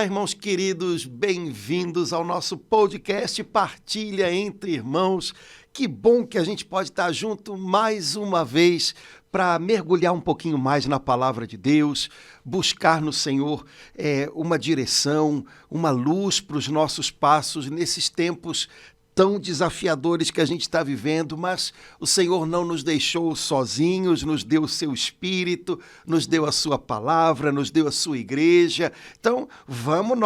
Olá, irmãos queridos, bem-vindos ao nosso podcast Partilha Entre Irmãos. Que bom que a gente pode estar junto mais uma vez para mergulhar um pouquinho mais na palavra de Deus, buscar no Senhor uma direção, uma luz para os nossos passos nesses tempos tão desafiadores que a gente está vivendo, mas o Senhor não nos deixou sozinhos, nos deu o seu Espírito, nos deu a sua palavra, nos deu a sua igreja. Então, vamos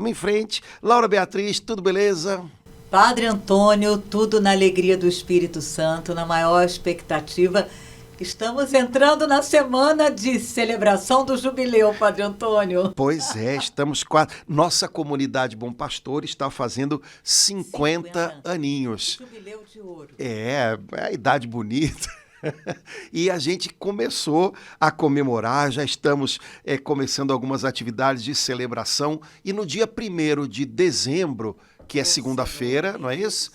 em frente. Laura Beatriz, tudo beleza? Padre Antônio, tudo na alegria do Espírito Santo, na maior expectativa. Estamos entrando na semana de celebração do jubileu, Padre Antônio. Pois é, estamos quase... Nossa comunidade Bom Pastor está fazendo 50 aninhos. Jubileu de ouro. É a idade bonita. E a gente começou a comemorar, já estamos começando algumas atividades de celebração. E no dia 1º de dezembro, que é segunda-feira, não é isso?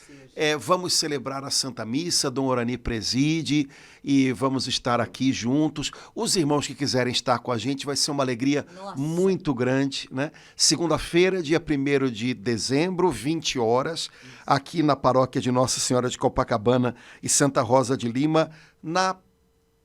Vamos celebrar a Santa Missa, Dom Orani preside e vamos estar aqui juntos. Os irmãos que quiserem estar com a gente, vai ser uma alegria muito grande, né? Segunda-feira, dia 1º de dezembro, 20 horas, aqui na paróquia de Nossa Senhora de Copacabana e Santa Rosa de Lima, na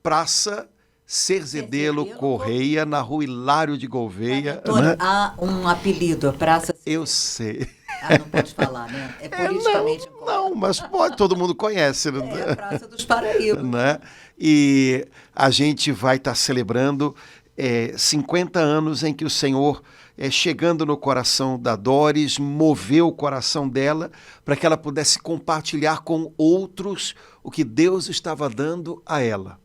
Praça Cerzedelo Correia, na Rua Hilário de Gouveia. Antônio, né? há um apelido, a Praça... Eu sei. não pode falar, né? É politicamente incorreto. Não, mas pode, todo mundo conhece. É a Praça dos Paraíbas. Né? E a gente vai estar celebrando 50 anos em que o Senhor, chegando no coração da Doris, moveu o coração dela para que ela pudesse compartilhar com outros o que Deus estava dando a ela.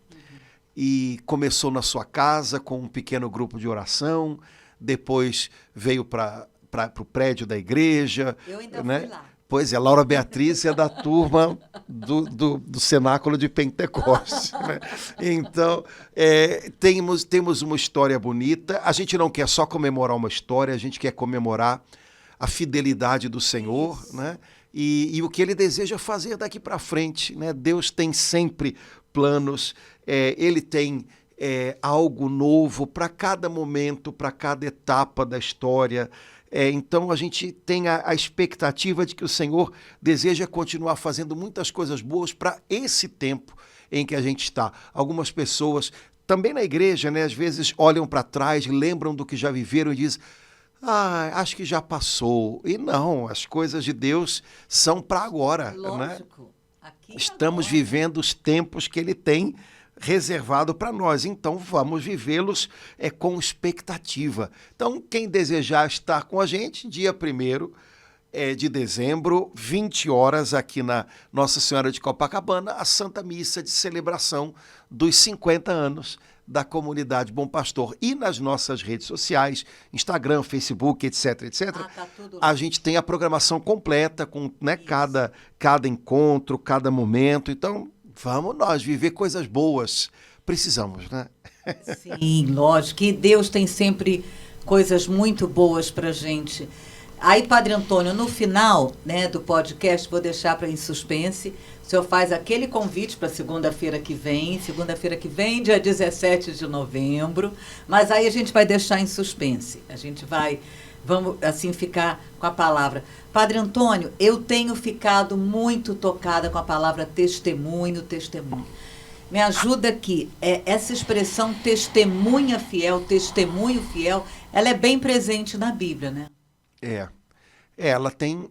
E começou na sua casa com um pequeno grupo de oração, depois veio para o prédio da igreja. Eu ainda né? fui lá. Pois é, Laura Beatriz é da turma do Cenáculo de Pentecostes. Né? Então, temos uma história bonita. A gente não quer só comemorar uma história, a gente quer comemorar a fidelidade do Senhor, né? E o que Ele deseja fazer daqui para frente. Né? Deus tem sempre planos, Ele tem algo novo para cada momento, para cada etapa da história. Então a gente tem a expectativa de que o Senhor deseja continuar fazendo muitas coisas boas para esse tempo em que a gente está. Algumas pessoas, também na igreja, né, às vezes olham para trás, lembram do que já viveram e dizem: acho que já passou. E não, as coisas de Deus são para agora. Lógico. Né? Aqui Estamos agora. vivendo os tempos que Ele tem reservado para nós, então vamos vivê-los com expectativa. Então, quem desejar estar com a gente, dia 1º de dezembro, 20 horas, aqui na Nossa Senhora de Copacabana, a Santa Missa de celebração dos 50 anos da comunidade Bom Pastor. E nas nossas redes sociais, Instagram, Facebook, etc, tá tudo lá. a gente tem a programação completa com, né, cada encontro, cada momento. Então, vamos nós viver coisas boas. Precisamos, né? Sim, lógico. E Deus tem sempre coisas muito boas pra gente. Aí, Padre Antônio, no final, né, do podcast, vou deixar em suspense. O senhor faz aquele convite para segunda-feira que vem, dia 17 de novembro. Mas aí a gente vai deixar em suspense. Vamos assim ficar com a palavra. Padre Antônio, eu tenho ficado muito tocada com a palavra testemunho. Me ajuda aqui. Essa expressão testemunho fiel, ela é bem presente na Bíblia, né? Ela tem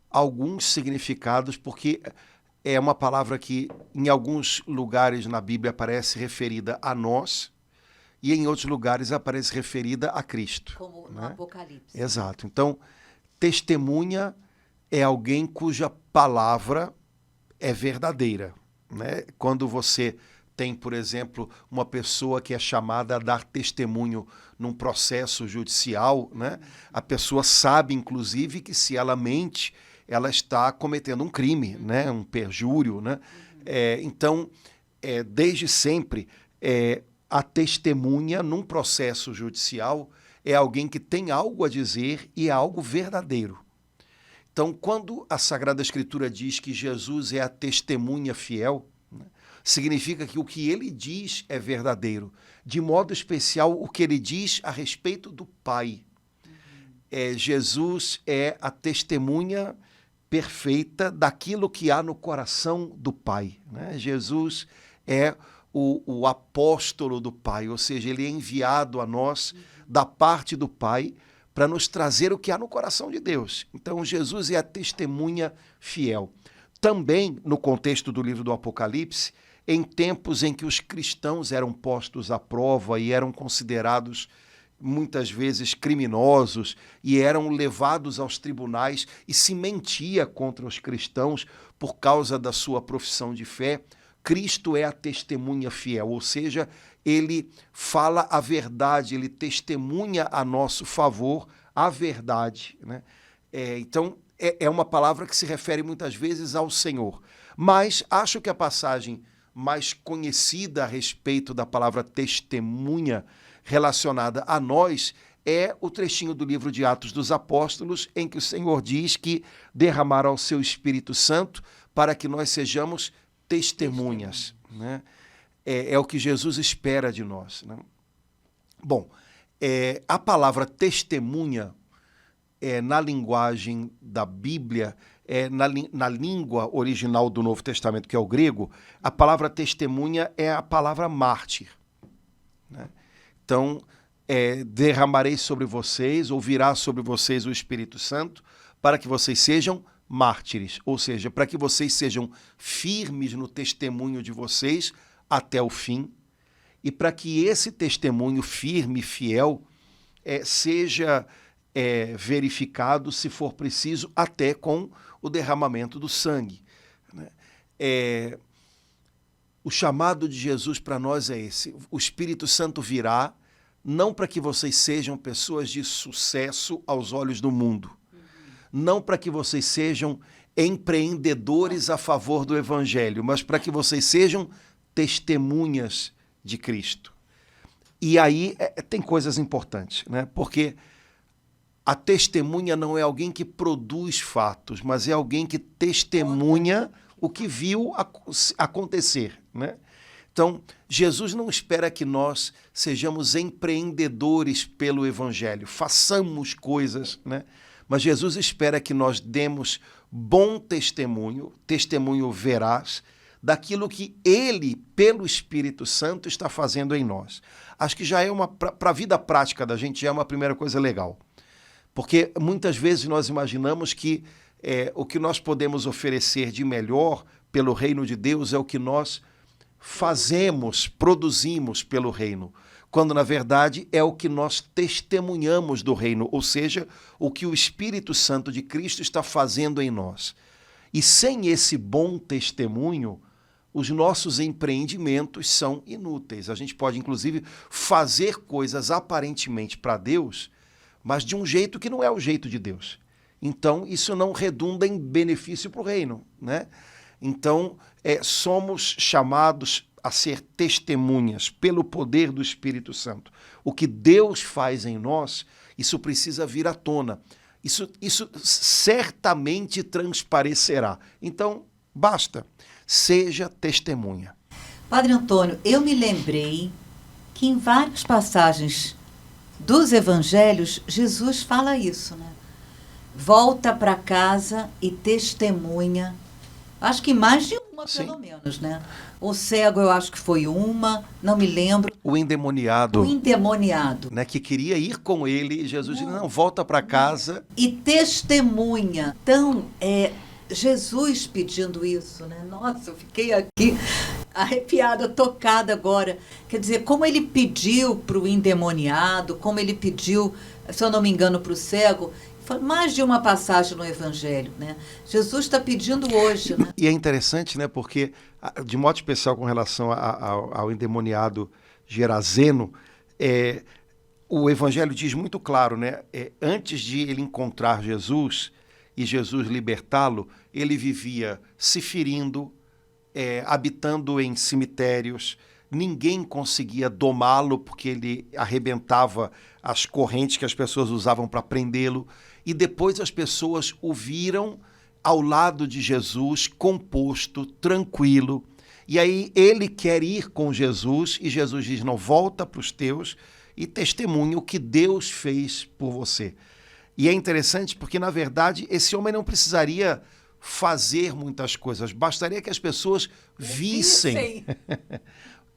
alguns significados, porque é uma palavra que em alguns lugares na Bíblia aparece referida a nós e em outros lugares aparece referida a Cristo. Como no né? Apocalipse. Exato. Então, testemunha é alguém cuja palavra é verdadeira. Né? Quando você tem, por exemplo, uma pessoa que é chamada a dar testemunho num processo judicial, né? A pessoa sabe, inclusive, que se ela mente, ela está cometendo um crime, né? Um perjúrio. Né? Então, desde sempre, a testemunha num processo judicial é alguém que tem algo a dizer e é algo verdadeiro. Então, quando a Sagrada Escritura diz que Jesus é a testemunha fiel, né, significa que o que ele diz é verdadeiro. De modo especial, o que ele diz a respeito do Pai. Jesus é a testemunha perfeita daquilo que há no coração do Pai, né? Jesus é o apóstolo do Pai, ou seja, ele é enviado a nós da parte do Pai para nos trazer o que há no coração de Deus. Então, Jesus é a testemunha fiel. Também, no contexto do livro do Apocalipse, em tempos em que os cristãos eram postos à prova e eram considerados muitas vezes criminosos e eram levados aos tribunais e se mentia contra os cristãos por causa da sua profissão de fé, Cristo é a testemunha fiel, ou seja, ele fala a verdade, ele testemunha a nosso favor a verdade, né? Então, é uma palavra que se refere muitas vezes ao Senhor. Mas acho que a passagem mais conhecida a respeito da palavra testemunha relacionada a nós é o trechinho do livro de Atos dos Apóstolos, em que o Senhor diz que derramará o seu Espírito Santo para que nós sejamos testemunhas, né? É o que Jesus espera de nós, né? Bom, a palavra testemunha, na linguagem da Bíblia, na língua original do Novo Testamento, que é o grego, a palavra testemunha é a palavra mártir, né? Então, derramarei sobre vocês, ou virá sobre vocês o Espírito Santo, para que vocês sejam mártires, ou seja, para que vocês sejam firmes no testemunho de vocês até o fim, e para que esse testemunho firme e fiel seja verificado, se for preciso, até com o derramamento do sangue, né? O chamado de Jesus para nós é esse: o Espírito Santo virá, não para que vocês sejam pessoas de sucesso aos olhos do mundo, não para que vocês sejam empreendedores a favor do Evangelho, mas para que vocês sejam testemunhas de Cristo. E aí tem coisas importantes, né? Porque a testemunha não é alguém que produz fatos, mas é alguém que testemunha o que viu acontecer, né? Então, Jesus não espera que nós sejamos empreendedores pelo Evangelho, façamos coisas, né? Mas Jesus espera que nós demos bom testemunho, testemunho veraz, daquilo que Ele, pelo Espírito Santo, está fazendo em nós. Acho que já é para a vida prática da gente, já é uma primeira coisa legal. Porque muitas vezes nós imaginamos que o que nós podemos oferecer de melhor pelo reino de Deus é o que nós fazemos, produzimos pelo reino, quando na verdade é o que nós testemunhamos do reino, ou seja, o que o Espírito Santo de Cristo está fazendo em nós. E sem esse bom testemunho, os nossos empreendimentos são inúteis. A gente pode, inclusive, fazer coisas aparentemente para Deus, mas de um jeito que não é o jeito de Deus. Então, isso não redunda em benefício para o reino, né? Então, somos chamados a ser testemunhas pelo poder do Espírito Santo. O que Deus faz em nós, isso precisa vir à tona. Isso certamente transparecerá. Então, basta, seja testemunha. Padre Antônio, eu me lembrei que em várias passagens dos evangelhos, Jesus fala isso, né? Volta para casa e testemunha. Acho que mais de uma, Sim. Pelo menos, né? O cego, eu acho que foi uma, não me lembro. O endemoniado, O endemoniado. né, que queria ir com ele, Jesus disse, não, volta para casa. E testemunha. Então, Jesus pedindo isso, né? Nossa, eu fiquei aqui arrepiada, tocada agora. Quer dizer, como ele pediu para o endemoniado, como ele pediu, se eu não me engano, para o cego, foi mais de uma passagem no Evangelho, né? Jesus está pedindo hoje, né? E é interessante, né, porque, de modo especial com relação ao endemoniado Gerazeno, o Evangelho diz muito claro, né? Antes de ele encontrar Jesus e Jesus libertá-lo, ele vivia se ferindo, habitando em cemitérios. Ninguém conseguia domá-lo porque ele arrebentava as correntes que as pessoas usavam para prendê-lo. E depois as pessoas o viram ao lado de Jesus, composto, tranquilo. E aí ele quer ir com Jesus e Jesus diz, não, volta para os teus e testemunha o que Deus fez por você. E é interessante porque, na verdade, esse homem não precisaria fazer muitas coisas, bastaria que as pessoas vissem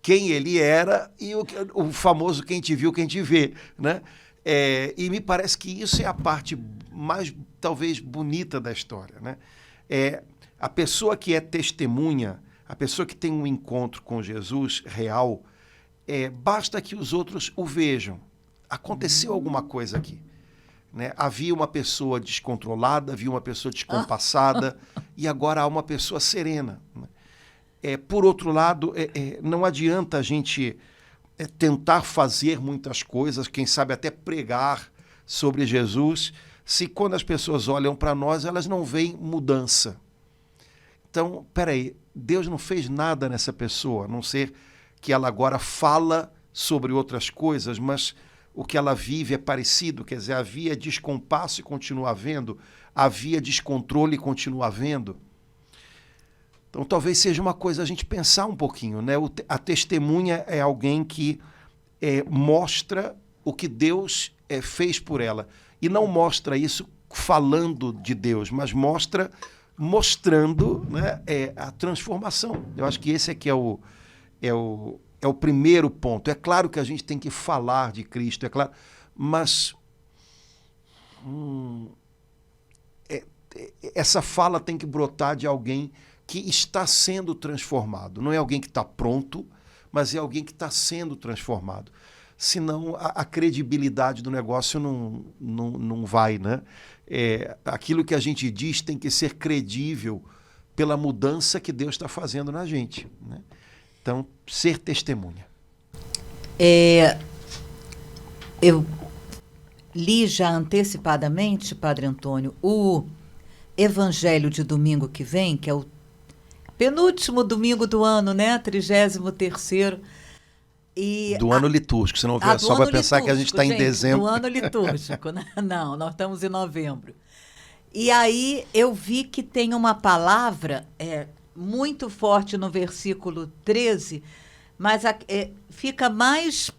quem ele era e o famoso quem te viu, quem te vê, né? E me parece que isso é a parte mais, talvez, bonita da história, né? A pessoa que é testemunha, a pessoa que tem um encontro com Jesus real, basta que os outros o vejam. Aconteceu alguma coisa aqui, né? Havia uma pessoa descontrolada, havia uma pessoa descompassada e agora há uma pessoa serena, né? Por outro lado, não adianta a gente tentar fazer muitas coisas, quem sabe até pregar sobre Jesus, se quando as pessoas olham para nós, elas não veem mudança. Então, peraí, Deus não fez nada nessa pessoa, a não ser que ela agora fala sobre outras coisas, mas o que ela vive é parecido, quer dizer, havia descompasso e continua havendo, havia descontrole e continua havendo. Então, talvez seja uma coisa a gente pensar um pouquinho, né? A testemunha é alguém que mostra o que Deus fez por ela. E não mostra isso falando de Deus, mas mostrando, né, a transformação. Eu acho que esse aqui é o primeiro ponto. É claro que a gente tem que falar de Cristo, é claro, mas essa fala tem que brotar de alguém que está sendo transformado. Não é alguém que está pronto, mas é alguém que está sendo transformado. Senão a credibilidade do negócio não vai, né? Aquilo que a gente diz tem que ser credível pela mudança que Deus está fazendo na gente, né? Então, ser testemunha. Eu li já antecipadamente, Padre Antônio, o Evangelho de domingo que vem, que é o penúltimo domingo do ano, né? 33º. Do ano litúrgico, você não vê, só vai pensar que a gente está em dezembro. Do ano litúrgico, né? Não, nós estamos em novembro. E aí eu vi que tem uma palavra muito forte no versículo 13, mas fica mais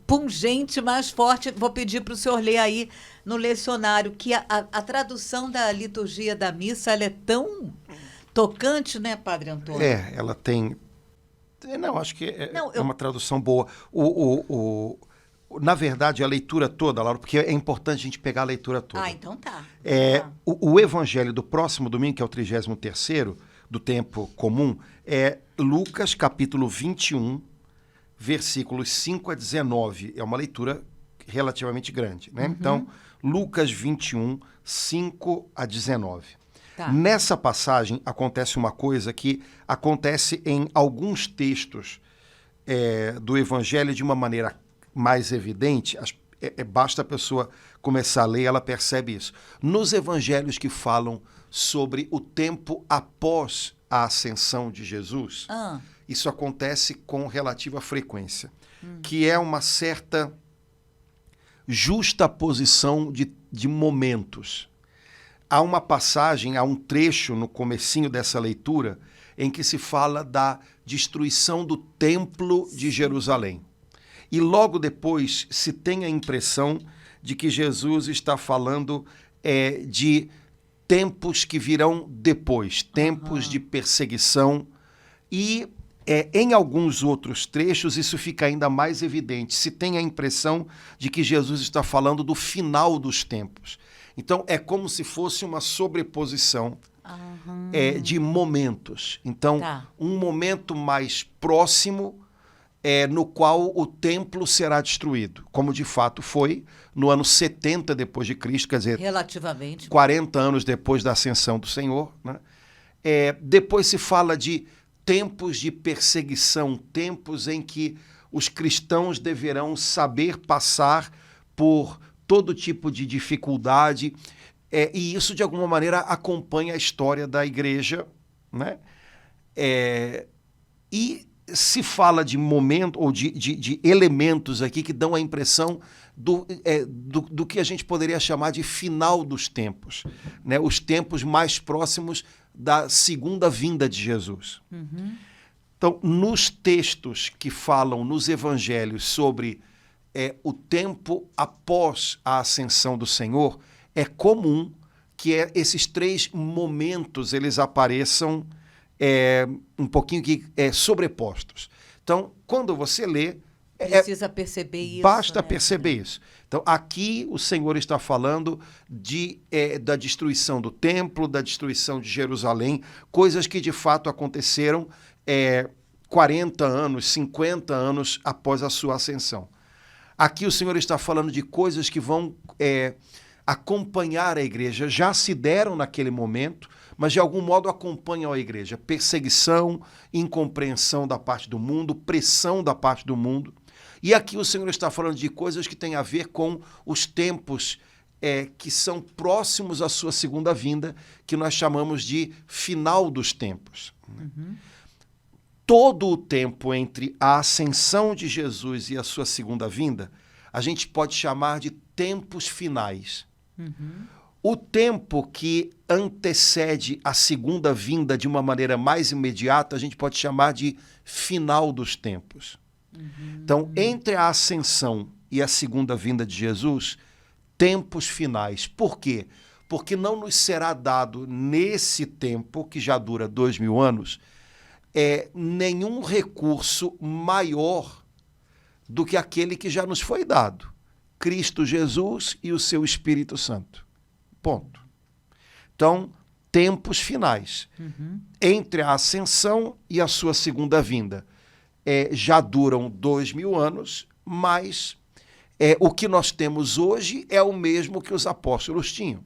pungente, mais forte. Vou pedir para o senhor ler aí no lecionário, que a tradução da liturgia da missa ela é tão tocante, né, Padre Antônio? Ela tem... Não, acho que é uma tradução boa. Na verdade, a leitura toda, Laura, porque é importante a gente pegar a leitura toda. Então tá. O evangelho do próximo domingo, que é o 33º, do tempo comum, é Lucas, capítulo 21, versículos 5 a 19. É uma leitura relativamente grande, né? Uhum. Então, Lucas 21, 5 a 19. Tá. Nessa passagem acontece uma coisa que acontece em alguns textos do Evangelho de uma maneira mais evidente. Basta a pessoa começar a ler, ela percebe isso. Nos Evangelhos que falam sobre o tempo após a ascensão de Jesus, isso acontece com relativa frequência, que é uma certa justaposição de momentos. Há uma passagem, há um trecho no comecinho dessa leitura em que se fala da destruição do templo de Jerusalém. E logo depois se tem a impressão de que Jesus está falando de tempos que virão depois, tempos de perseguição. E em alguns outros trechos isso fica ainda mais evidente. Se tem a impressão de que Jesus está falando do final dos tempos. Então, é como se fosse uma sobreposição de momentos. Então, um momento mais próximo no qual o templo será destruído, como de fato foi no ano 70 depois de Cristo, quer dizer, relativamente 40 anos depois da ascensão do Senhor, né? Depois se fala de tempos de perseguição, tempos em que os cristãos deverão saber passar por todo tipo de dificuldade, e isso de alguma maneira acompanha a história da igreja, né? E se fala de momento ou de elementos aqui que dão a impressão do que a gente poderia chamar de final dos tempos, né? Os tempos mais próximos da segunda vinda de Jesus. Uhum. Então, nos textos que falam nos evangelhos sobre o tempo após a ascensão do Senhor, é comum que esses 3 momentos eles apareçam um pouquinho sobrepostos. Então, quando você lê, precisa perceber isso. Basta perceber isso. Então, aqui o Senhor está falando da destruição do templo, da destruição de Jerusalém, coisas que de fato aconteceram 40 anos, 50 anos após a sua ascensão. Aqui o Senhor está falando de coisas que vão acompanhar a igreja, já se deram naquele momento, mas de algum modo acompanham a igreja. Perseguição, incompreensão da parte do mundo, pressão da parte do mundo. E aqui o Senhor está falando de coisas que têm a ver com os tempos que são próximos à sua segunda vinda, que nós chamamos de final dos tempos. Uhum. Todo o tempo entre a ascensão de Jesus e a sua segunda vinda, a gente pode chamar de tempos finais. Uhum. O tempo que antecede a segunda vinda de uma maneira mais imediata, a gente pode chamar de final dos tempos. Uhum. Então, entre a ascensão e a segunda vinda de Jesus, tempos finais. Por quê? Porque não nos será dado nesse tempo, que já dura 2000 anos, nenhum recurso maior do que aquele que já nos foi dado. Cristo Jesus e o seu Espírito Santo. Ponto. Então, tempos finais. Uhum. Entre a ascensão e a sua segunda vinda. Já duram 2000 anos, mas o que nós temos hoje é o mesmo que os apóstolos tinham.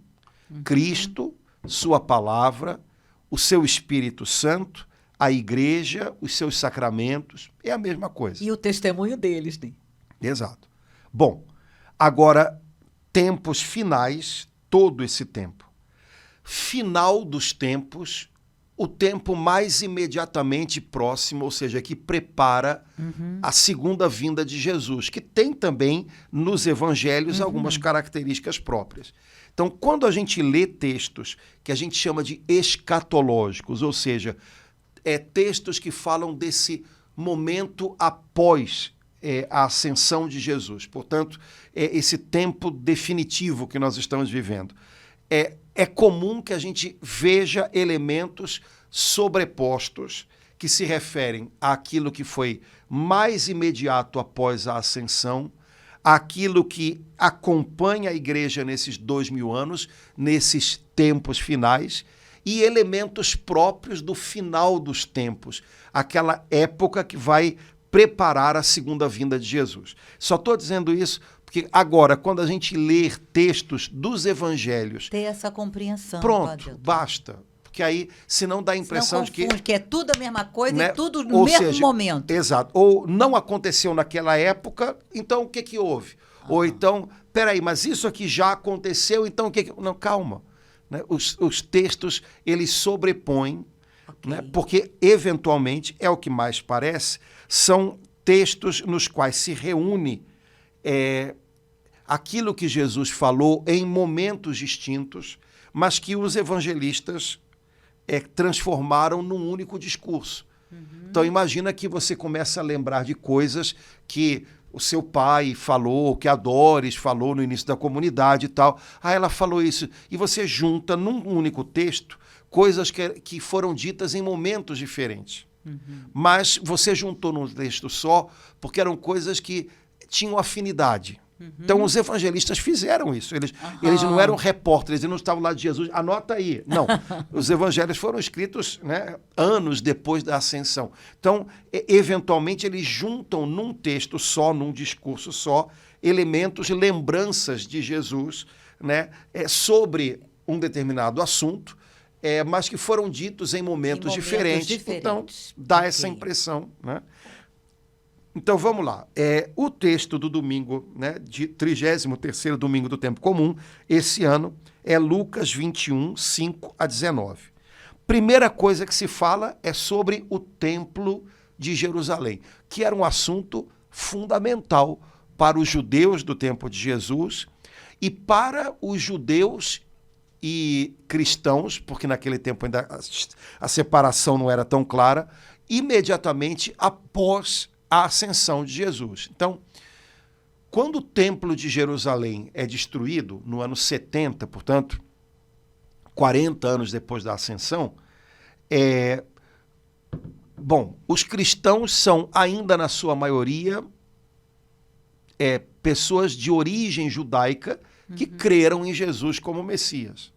Uhum. Cristo, sua palavra, o seu Espírito Santo, a igreja, os seus sacramentos, é a mesma coisa. E o testemunho deles, né? Exato. Bom, agora, tempos finais, todo esse tempo. Final dos tempos, o tempo mais imediatamente próximo, ou seja, que prepara a segunda vinda de Jesus, que tem também nos evangelhos algumas características próprias. Então, quando a gente lê textos que a gente chama de escatológicos, ou seja, textos que falam desse momento após a ascensão de Jesus, portanto, esse tempo definitivo que nós estamos vivendo, é comum que a gente veja elementos sobrepostos que se referem àquilo que foi mais imediato após a ascensão, àquilo que acompanha a igreja nesses 2000 anos, nesses tempos finais, e elementos próprios do final dos tempos, aquela época que vai preparar a segunda vinda de Jesus. Só estou dizendo isso porque agora, quando a gente lê textos dos evangelhos... Ter essa compreensão. Pronto, basta. Porque aí, senão dá a impressão de que é tudo a mesma coisa, né? E tudo no mesmo momento. Exato. Ou não aconteceu naquela época, então o que houve? Ou então, peraí, mas isso aqui já aconteceu, então o que... Não, calma. Né? Os textos, eles sobrepõem, né? Porque, eventualmente, é o que mais parece, são textos nos quais se reúne aquilo que Jesus falou em momentos distintos, mas que os evangelistas transformaram num único discurso. Uhum. Então, imagina que você começa a lembrar de coisas que o seu pai falou, que a Doris falou no início da comunidade e tal. Ah, ela falou isso. E você junta num único texto coisas que foram ditas em momentos diferentes. Uhum. Mas você juntou num texto só porque eram coisas que tinham afinidade. Uhum. Então, os evangelistas fizeram isso. Eles não eram repórteres, eles não estavam lá de Jesus. Anota aí. Não. Os evangelhos foram escritos, né, anos depois da ascensão. Então, eventualmente, eles juntam num texto só, num discurso só, elementos, lembranças de Jesus, né, sobre um determinado assunto, mas que foram ditos em momentos diferentes. Então, dá essa impressão, né? Então, vamos lá. O texto do domingo, né, de 33º domingo do tempo comum, esse ano, é Lucas 21, 5 a 19. Primeira coisa que se fala é sobre o templo de Jerusalém, que era um assunto fundamental para os judeus do tempo de Jesus e para os judeus e cristãos, porque naquele tempo ainda a separação não era tão clara, imediatamente após a ascensão de Jesus. Então, Quando o templo de Jerusalém é destruído, no ano 70, portanto, 40 anos depois da ascensão, os cristãos são, ainda na sua maioria, pessoas de origem judaica que creram em Jesus como Messias.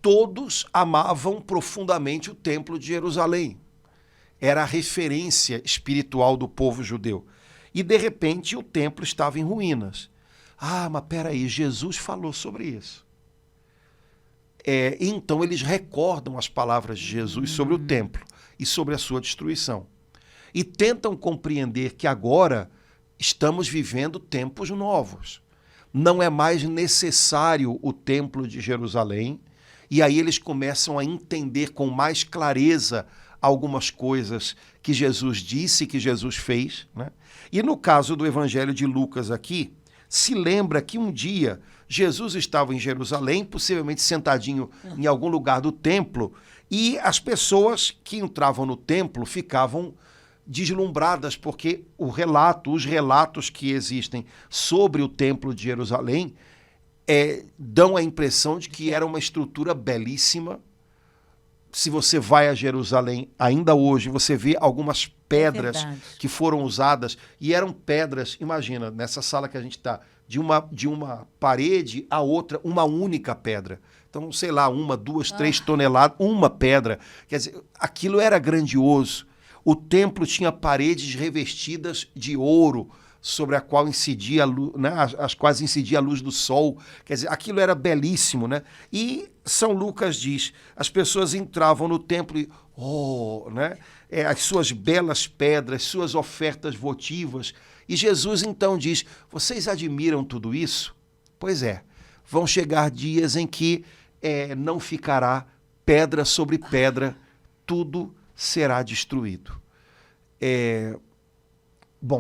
Todos amavam profundamente o templo de Jerusalém. Era a referência espiritual do povo judeu. E, de repente, o templo estava em ruínas. Mas peraí, Jesus falou sobre isso. Então, eles recordam as palavras de Jesus sobre o templo e sobre a sua destruição. E tentam compreender que agora estamos vivendo tempos novos. Não é mais necessário o templo de Jerusalém. E aí eles começam a entender com mais clareza algumas coisas que Jesus disse, que Jesus fez, né? E no caso do Evangelho de Lucas aqui, se lembra que um dia Jesus estava em Jerusalém, possivelmente sentadinho em algum lugar do templo, e as pessoas que entravam no templo ficavam deslumbradas, porque os relatos que existem sobre o templo de Jerusalém dão a impressão de que era uma estrutura belíssima. Se você vai a Jerusalém, ainda hoje, você vê algumas pedras que foram usadas, e eram pedras, imagina, nessa sala que a gente está, de uma parede a outra, uma única pedra. Então, sei lá, 1, 2, 3 toneladas, uma pedra. Quer dizer, aquilo era grandioso. O templo tinha paredes revestidas de ouro, sobre a qual incidia a luz, né, as quais incidia a luz do sol. Quer dizer, aquilo era belíssimo, né? E São Lucas diz, as pessoas entravam no templo e, né, as suas belas pedras, suas ofertas votivas. E Jesus então diz, vocês admiram tudo isso? Pois vão chegar dias em que não ficará pedra sobre pedra, tudo será destruído.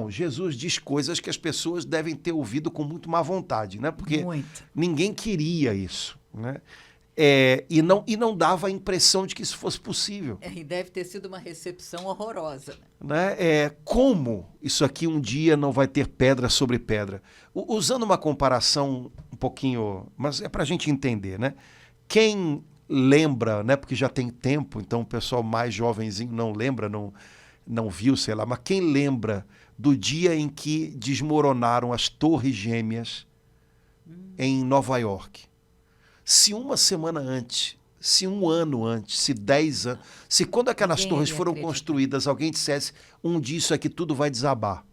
Jesus diz coisas que as pessoas devem ter ouvido com muito má vontade, né? Porque ninguém queria isso, né? E não dava a impressão de que isso fosse possível. E deve ter sido uma recepção horrorosa. Né? Como isso aqui um dia não vai ter pedra sobre pedra? Usando uma comparação um pouquinho, mas é para a gente entender, né? Quem lembra, né? Porque já tem tempo, então o pessoal mais jovenzinho não lembra, não viu, sei lá, mas quem lembra do dia em que desmoronaram as Torres Gêmeas em Nova York? Se uma semana antes, se um ano antes, se 10 anos, se quando aquelas torres foram construídas, alguém dissesse, um dia isso aqui tudo vai desabar.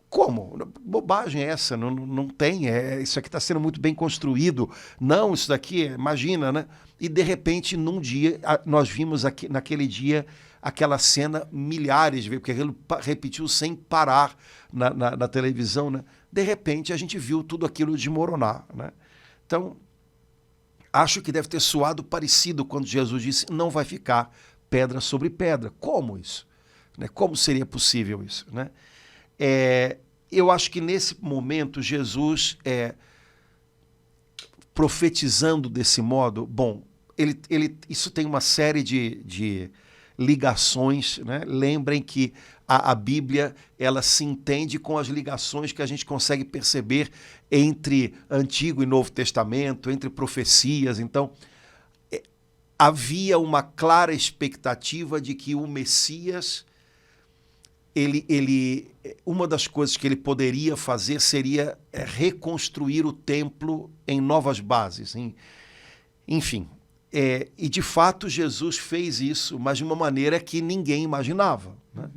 Como? Bobagem é essa, não tem, isso aqui está sendo muito bem construído. Não, isso daqui, imagina, né? E de repente, num dia, nós vimos aqui, naquele dia, aquela cena milhares de vezes, porque aquilo repetiu sem parar na televisão, né? De repente, a gente viu tudo aquilo desmoronar, né? Então, acho que deve ter soado parecido quando Jesus disse, não vai ficar pedra sobre pedra. Como isso? Né? Como seria possível isso? Né? Eu acho que nesse momento, Jesus, profetizando desse modo, isso tem uma série de ligações, né? Lembrem que a Bíblia, ela se entende com as ligações que a gente consegue perceber entre Antigo e Novo Testamento, entre profecias. Então, havia uma clara expectativa de que o Messias, uma das coisas que ele poderia fazer seria reconstruir o templo em novas bases. Enfim, e de fato Jesus fez isso, mas de uma maneira que ninguém imaginava, né?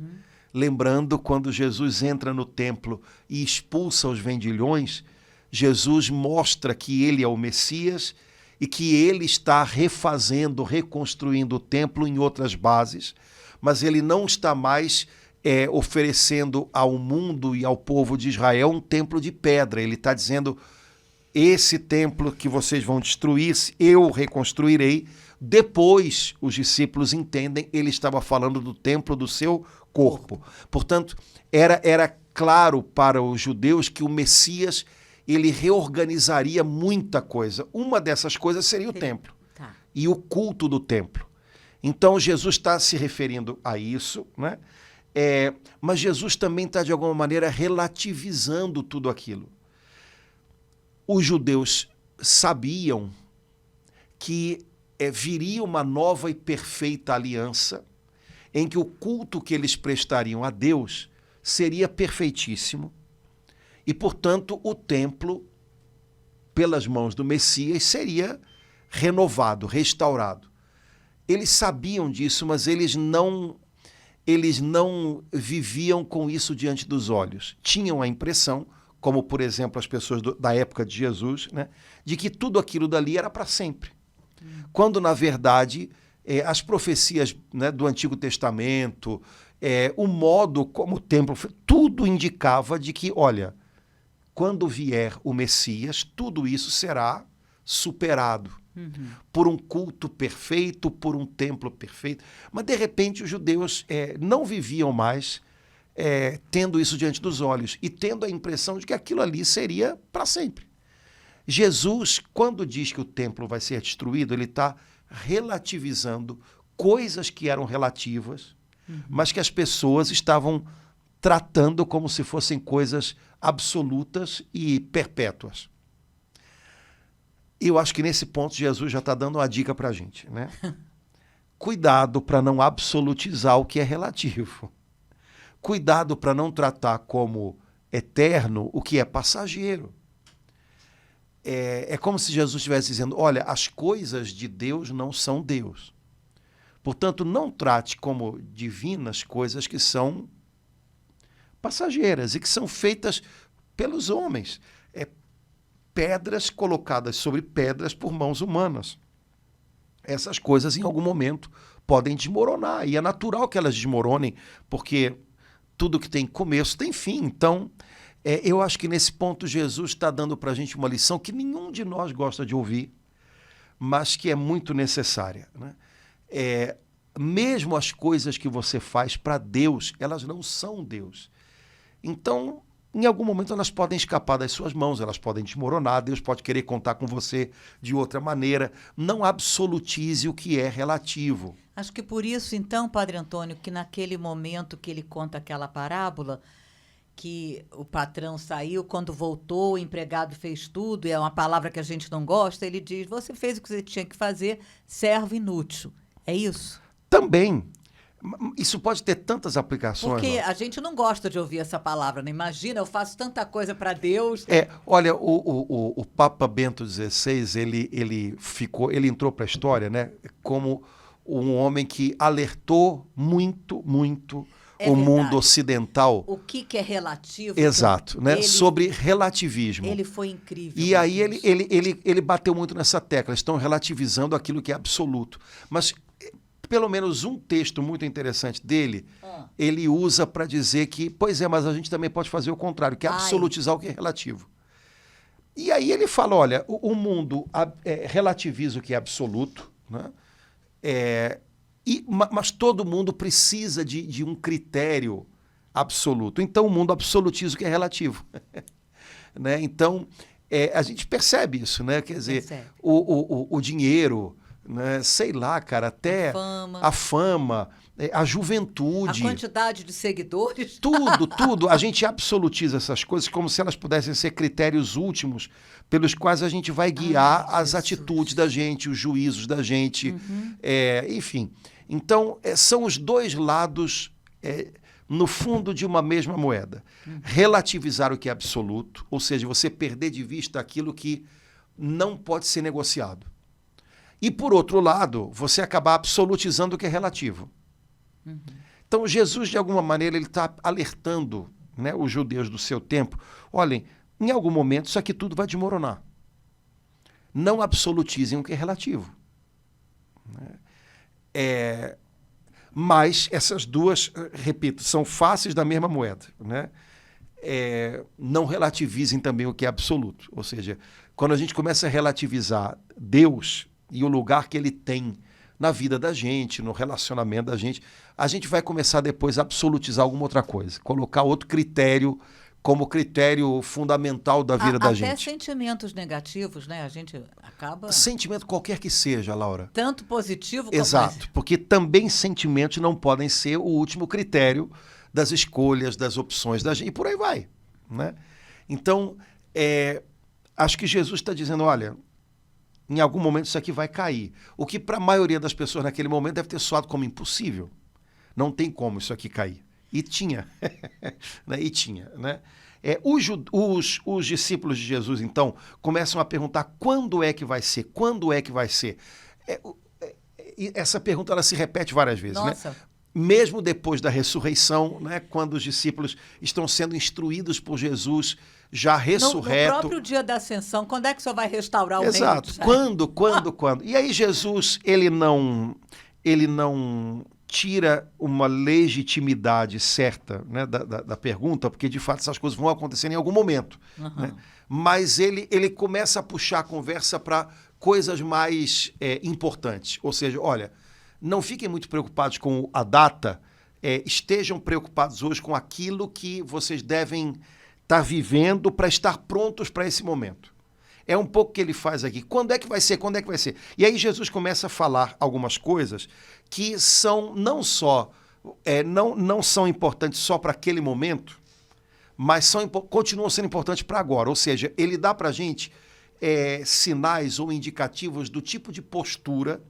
Lembrando, quando Jesus entra no templo e expulsa os vendilhões, Jesus mostra que ele é o Messias e que ele está reconstruindo o templo em outras bases, mas ele não está mais oferecendo ao mundo e ao povo de Israel um templo de pedra. Ele está dizendo, esse templo que vocês vão destruir, eu reconstruirei. Depois, os discípulos entendem, ele estava falando do templo do seu corpo. Portanto, era claro para os judeus que o Messias, ele reorganizaria muita coisa. Uma dessas coisas seria o templo e o culto do templo. Então, Jesus está se referindo a isso, né? Mas Jesus também está, de alguma maneira, relativizando tudo aquilo. Os judeus sabiam que viria uma nova e perfeita aliança, em que o culto que eles prestariam a Deus seria perfeitíssimo, e, portanto, o templo, pelas mãos do Messias, seria renovado, restaurado. Eles sabiam disso, mas eles não viviam com isso diante dos olhos. Tinham a impressão, como, por exemplo, as pessoas da época de Jesus, né, de que tudo aquilo dali era para sempre. Quando, na verdade, as profecias, né, do Antigo Testamento, o modo como o templo foi, tudo indicava de que, olha, quando vier o Messias, tudo isso será superado por um culto perfeito, por um templo perfeito. Mas, de repente, os judeus não viviam mais tendo isso diante dos olhos e tendo a impressão de que aquilo ali seria para sempre. Jesus, quando diz que o templo vai ser destruído, ele está relativizando coisas que eram relativas, mas que as pessoas estavam tratando como se fossem coisas absolutas e perpétuas. Eu acho que nesse ponto Jesus já está dando uma dica para a gente, né? Cuidado para não absolutizar o que é relativo. Cuidado para não tratar como eterno o que é passageiro. É como se Jesus estivesse dizendo, olha, as coisas de Deus não são Deus. Portanto, não trate como divinas coisas que são passageiras e que são feitas pelos homens. Pedras colocadas sobre pedras por mãos humanas. Essas coisas, em algum momento, podem desmoronar. E é natural que elas desmoronem, porque tudo que tem começo tem fim. Então, eu acho que nesse ponto Jesus está dando para a gente uma lição que nenhum de nós gosta de ouvir, mas que é muito necessária, né? Mesmo as coisas que você faz para Deus, elas não são Deus. Então, em algum momento elas podem escapar das suas mãos, elas podem desmoronar, Deus pode querer contar com você de outra maneira. Não absolutize o que é relativo. Acho que por isso, então, Padre Antônio, que naquele momento que ele conta aquela parábola, que o patrão saiu, quando voltou, o empregado fez tudo, e é uma palavra que a gente não gosta, ele diz, você fez o que você tinha que fazer, servo inútil. É isso? Também. Isso pode ter tantas aplicações. Porque a gente não gosta de ouvir essa palavra, né? Imagina, eu faço tanta coisa para Deus. Olha, o Papa Bento XVI, ele entrou para a história, né, como um homem que alertou muito o mundo ocidental. O que é relativo? Exato, né? Sobre relativismo. Ele foi incrível. E aí ele bateu muito nessa tecla. Estão relativizando aquilo que é absoluto. Mas pelo menos um texto muito interessante dele, ele usa para dizer que, pois mas a gente também pode fazer o contrário, que é absolutizar o que é relativo. E aí ele fala, olha, o mundo relativiza o que é absoluto, né? Mas todo mundo precisa de um critério absoluto. Então o mundo absolutiza o que é relativo. Né? Então a gente percebe isso, né? Quer dizer, o dinheiro, né? Sei lá, cara, até a fama, a juventude. A quantidade de seguidores. Tudo. A gente absolutiza essas coisas como se elas pudessem ser critérios últimos pelos quais a gente vai guiar as atitudes da gente, os juízos da gente, enfim. Então, são os dois lados, no fundo, de uma mesma moeda. Relativizar o que é absoluto, ou seja, você perder de vista aquilo que não pode ser negociado. E, por outro lado, você acabar absolutizando o que é relativo. Então, Jesus, de alguma maneira, ele está alertando, né, os judeus do seu tempo. Olhem, em algum momento isso aqui tudo vai desmoronar. Não absolutizem o que é relativo. Mas essas duas, repito, são faces da mesma moeda, né? Não relativizem também o que é absoluto. Ou seja, quando a gente começa a relativizar Deus e o lugar que ele tem na vida da gente, no relacionamento da gente, a gente vai começar depois a absolutizar alguma outra coisa, colocar outro critério como critério fundamental da vida da gente. Até sentimentos negativos, né? A gente acaba... Sentimento qualquer que seja, Laura. Tanto positivo como... Exato, porque também sentimentos não podem ser o último critério das escolhas, das opções da gente, e por aí vai, né? Então, acho que Jesus está dizendo, olha, em algum momento isso aqui vai cair. O que para a maioria das pessoas naquele momento deve ter soado como impossível. Não tem como isso aqui cair. E tinha. Né? E tinha, né? Os discípulos de Jesus, então, começam a perguntar quando é que vai ser? Quando é que vai ser? Essa pergunta ela se repete várias vezes. Nossa. Né? Mesmo depois da ressurreição, né? Quando os discípulos estão sendo instruídos por Jesus, já ressurreto. No próprio dia da ascensão, quando é que o senhor vai restaurar o reino? Exato. Quando? E aí Jesus, ele não tira uma legitimidade certa, né, da pergunta, porque de fato essas coisas vão acontecer em algum momento. Uhum. Né? Mas ele começa a puxar a conversa para coisas mais importantes. Ou seja, olha, não fiquem muito preocupados com a data, estejam preocupados hoje com aquilo que vocês devem estar vivendo para estar prontos para esse momento. É um pouco o que ele faz aqui. Quando é que vai ser? Quando é que vai ser? E aí Jesus começa a falar algumas coisas que são não só não são importantes só para aquele momento, mas continuam sendo importantes para agora. Ou seja, ele dá para a gente sinais ou indicativos do tipo de postura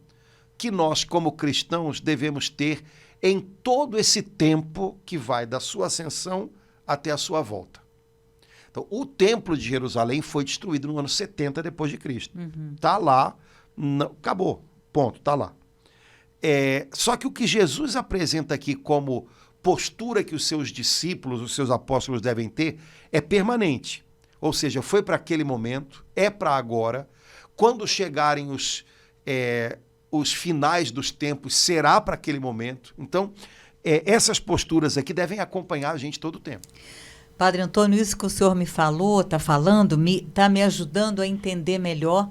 que nós, como cristãos, devemos ter em todo esse tempo que vai da sua ascensão até a sua volta. Então, o Templo de Jerusalém foi destruído no ano 70 depois de Cristo. Está lá, acabou, ponto, está lá. Só que o que Jesus apresenta aqui como postura que os seus discípulos, os seus apóstolos devem ter, é permanente. Ou seja, foi para aquele momento, é para agora. Quando chegarem os finais dos tempos, será para aquele momento. Então, essas posturas aqui devem acompanhar a gente todo o tempo. Padre Antônio, isso que o senhor me falou, está falando, está me ajudando a entender melhor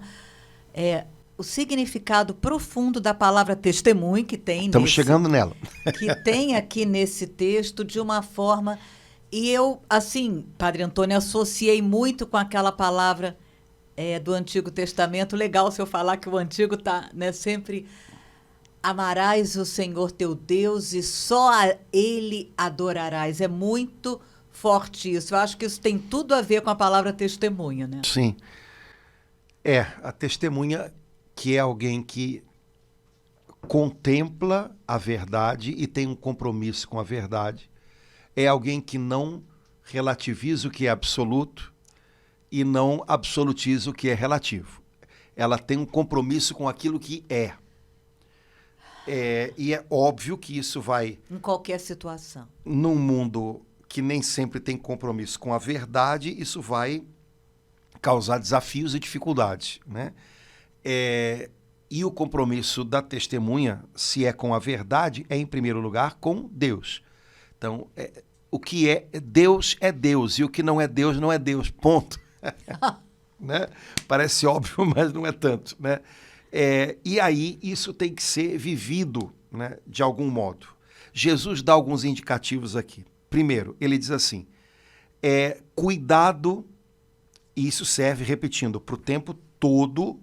o significado profundo da palavra testemunho que tem. Estamos chegando nela. Que tem aqui nesse texto de uma forma... E eu, assim, Padre Antônio, associei muito com aquela palavra do Antigo Testamento. Legal se eu falar que o Antigo está, né, sempre... Amarás o Senhor teu Deus e só a Ele adorarás. É muito... forte isso. Eu acho que isso tem tudo a ver com a palavra testemunha, né? Sim. A testemunha, que é alguém que contempla a verdade e tem um compromisso com a verdade. É alguém que não relativiza o que é absoluto e não absolutiza o que é relativo. Ela tem um compromisso com aquilo que é. E é óbvio que isso vai... Em qualquer situação. Num mundo... que nem sempre tem compromisso com a verdade, isso vai causar desafios e dificuldades, né? E o compromisso da testemunha, se é com a verdade, é, em primeiro lugar, com Deus. Então, o que é Deus, e o que não é Deus, não é Deus, ponto. Né? Parece óbvio, mas não é tanto, né? E aí, isso tem que ser vivido, né, de algum modo. Jesus dá alguns indicativos aqui. Primeiro, ele diz assim, cuidado, e isso serve, repetindo, para o tempo todo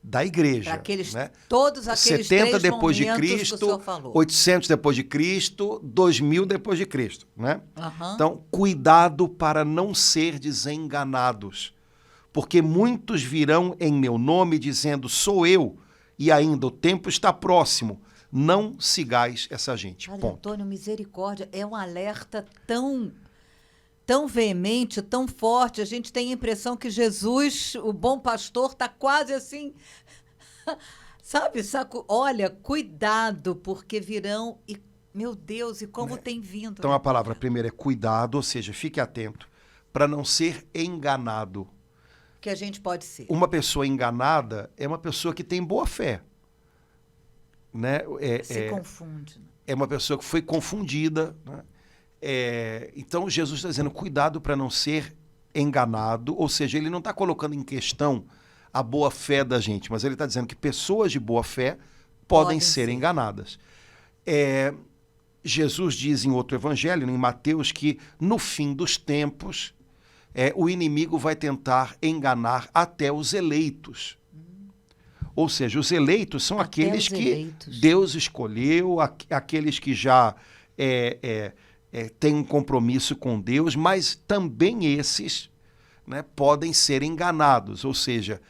da igreja. Né? Todos aqueles 70 depois de Cristo, Cristo, 800 depois de Cristo, 2000 depois de Cristo. Né? Uhum. Então, cuidado para não ser enganados, porque muitos virão em meu nome dizendo, sou eu, e ainda o tempo está próximo. Não sigais essa gente. Padre ponto. Antônio, misericórdia, é um alerta tão veemente, tão forte. A gente tem a impressão que Jesus, o bom pastor, está quase assim, sabe? Olha, cuidado, porque virão e, meu Deus, e como tem vindo. Então a palavra primeiro é cuidado, ou seja, fique atento, para não ser enganado. Que a gente pode ser. Uma pessoa enganada é uma pessoa que tem boa fé. Né? Se confunde. É uma pessoa que foi confundida. Né? Então, Jesus está dizendo, cuidado para não ser enganado, ou seja, ele não está colocando em questão a boa fé da gente, mas ele está dizendo que pessoas de boa fé podem ser enganadas. Jesus diz em outro evangelho, em Mateus, que no fim dos tempos, o inimigo vai tentar enganar até os eleitos. Ou seja, os eleitos são aqueles que Deus escolheu, aqueles que já têm um compromisso com Deus, mas também esses, né, podem ser enganados. Ou seja,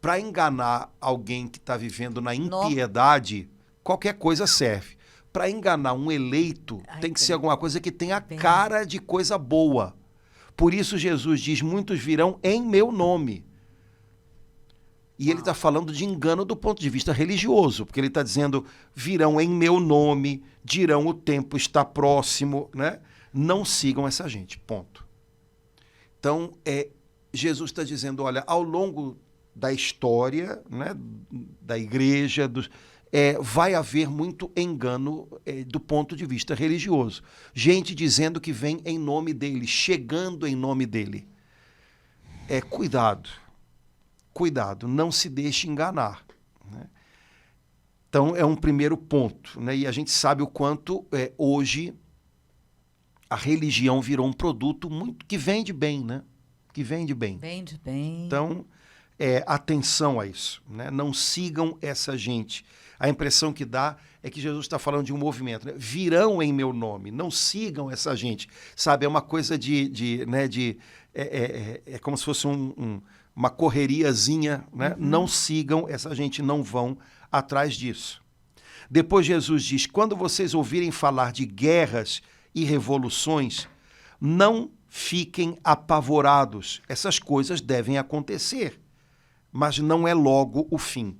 para enganar alguém que está vivendo na impiedade, qualquer coisa serve. Para enganar um eleito, tem que ser alguma coisa que tenha cara de coisa boa. Por isso Jesus diz, muitos virão em meu nome. E ele está falando de engano do ponto de vista religioso, porque ele está dizendo, virão em meu nome, dirão o tempo está próximo, né? Não sigam essa gente, ponto. Então, Jesus está dizendo, olha, ao longo da história, né, da igreja, vai haver muito engano do ponto de vista religioso. Gente dizendo que vem em nome dele, chegando em nome dele. Cuidado, não se deixe enganar. Né? Então, é um primeiro ponto. Né? E a gente sabe o quanto hoje a religião virou um produto muito que vende bem, né? Que vende bem. Vende bem. Então, atenção a isso. Né? Não sigam essa gente. A impressão que dá é que Jesus está falando de um movimento. Né? Virão em meu nome, não sigam essa gente. Sabe, é uma coisa é como se fosse uma correriazinha. Né? Uhum. Não sigam essa gente, não vão atrás disso. Depois Jesus diz, quando vocês ouvirem falar de guerras e revoluções, não fiquem apavorados. Essas coisas devem acontecer, mas não é logo o fim.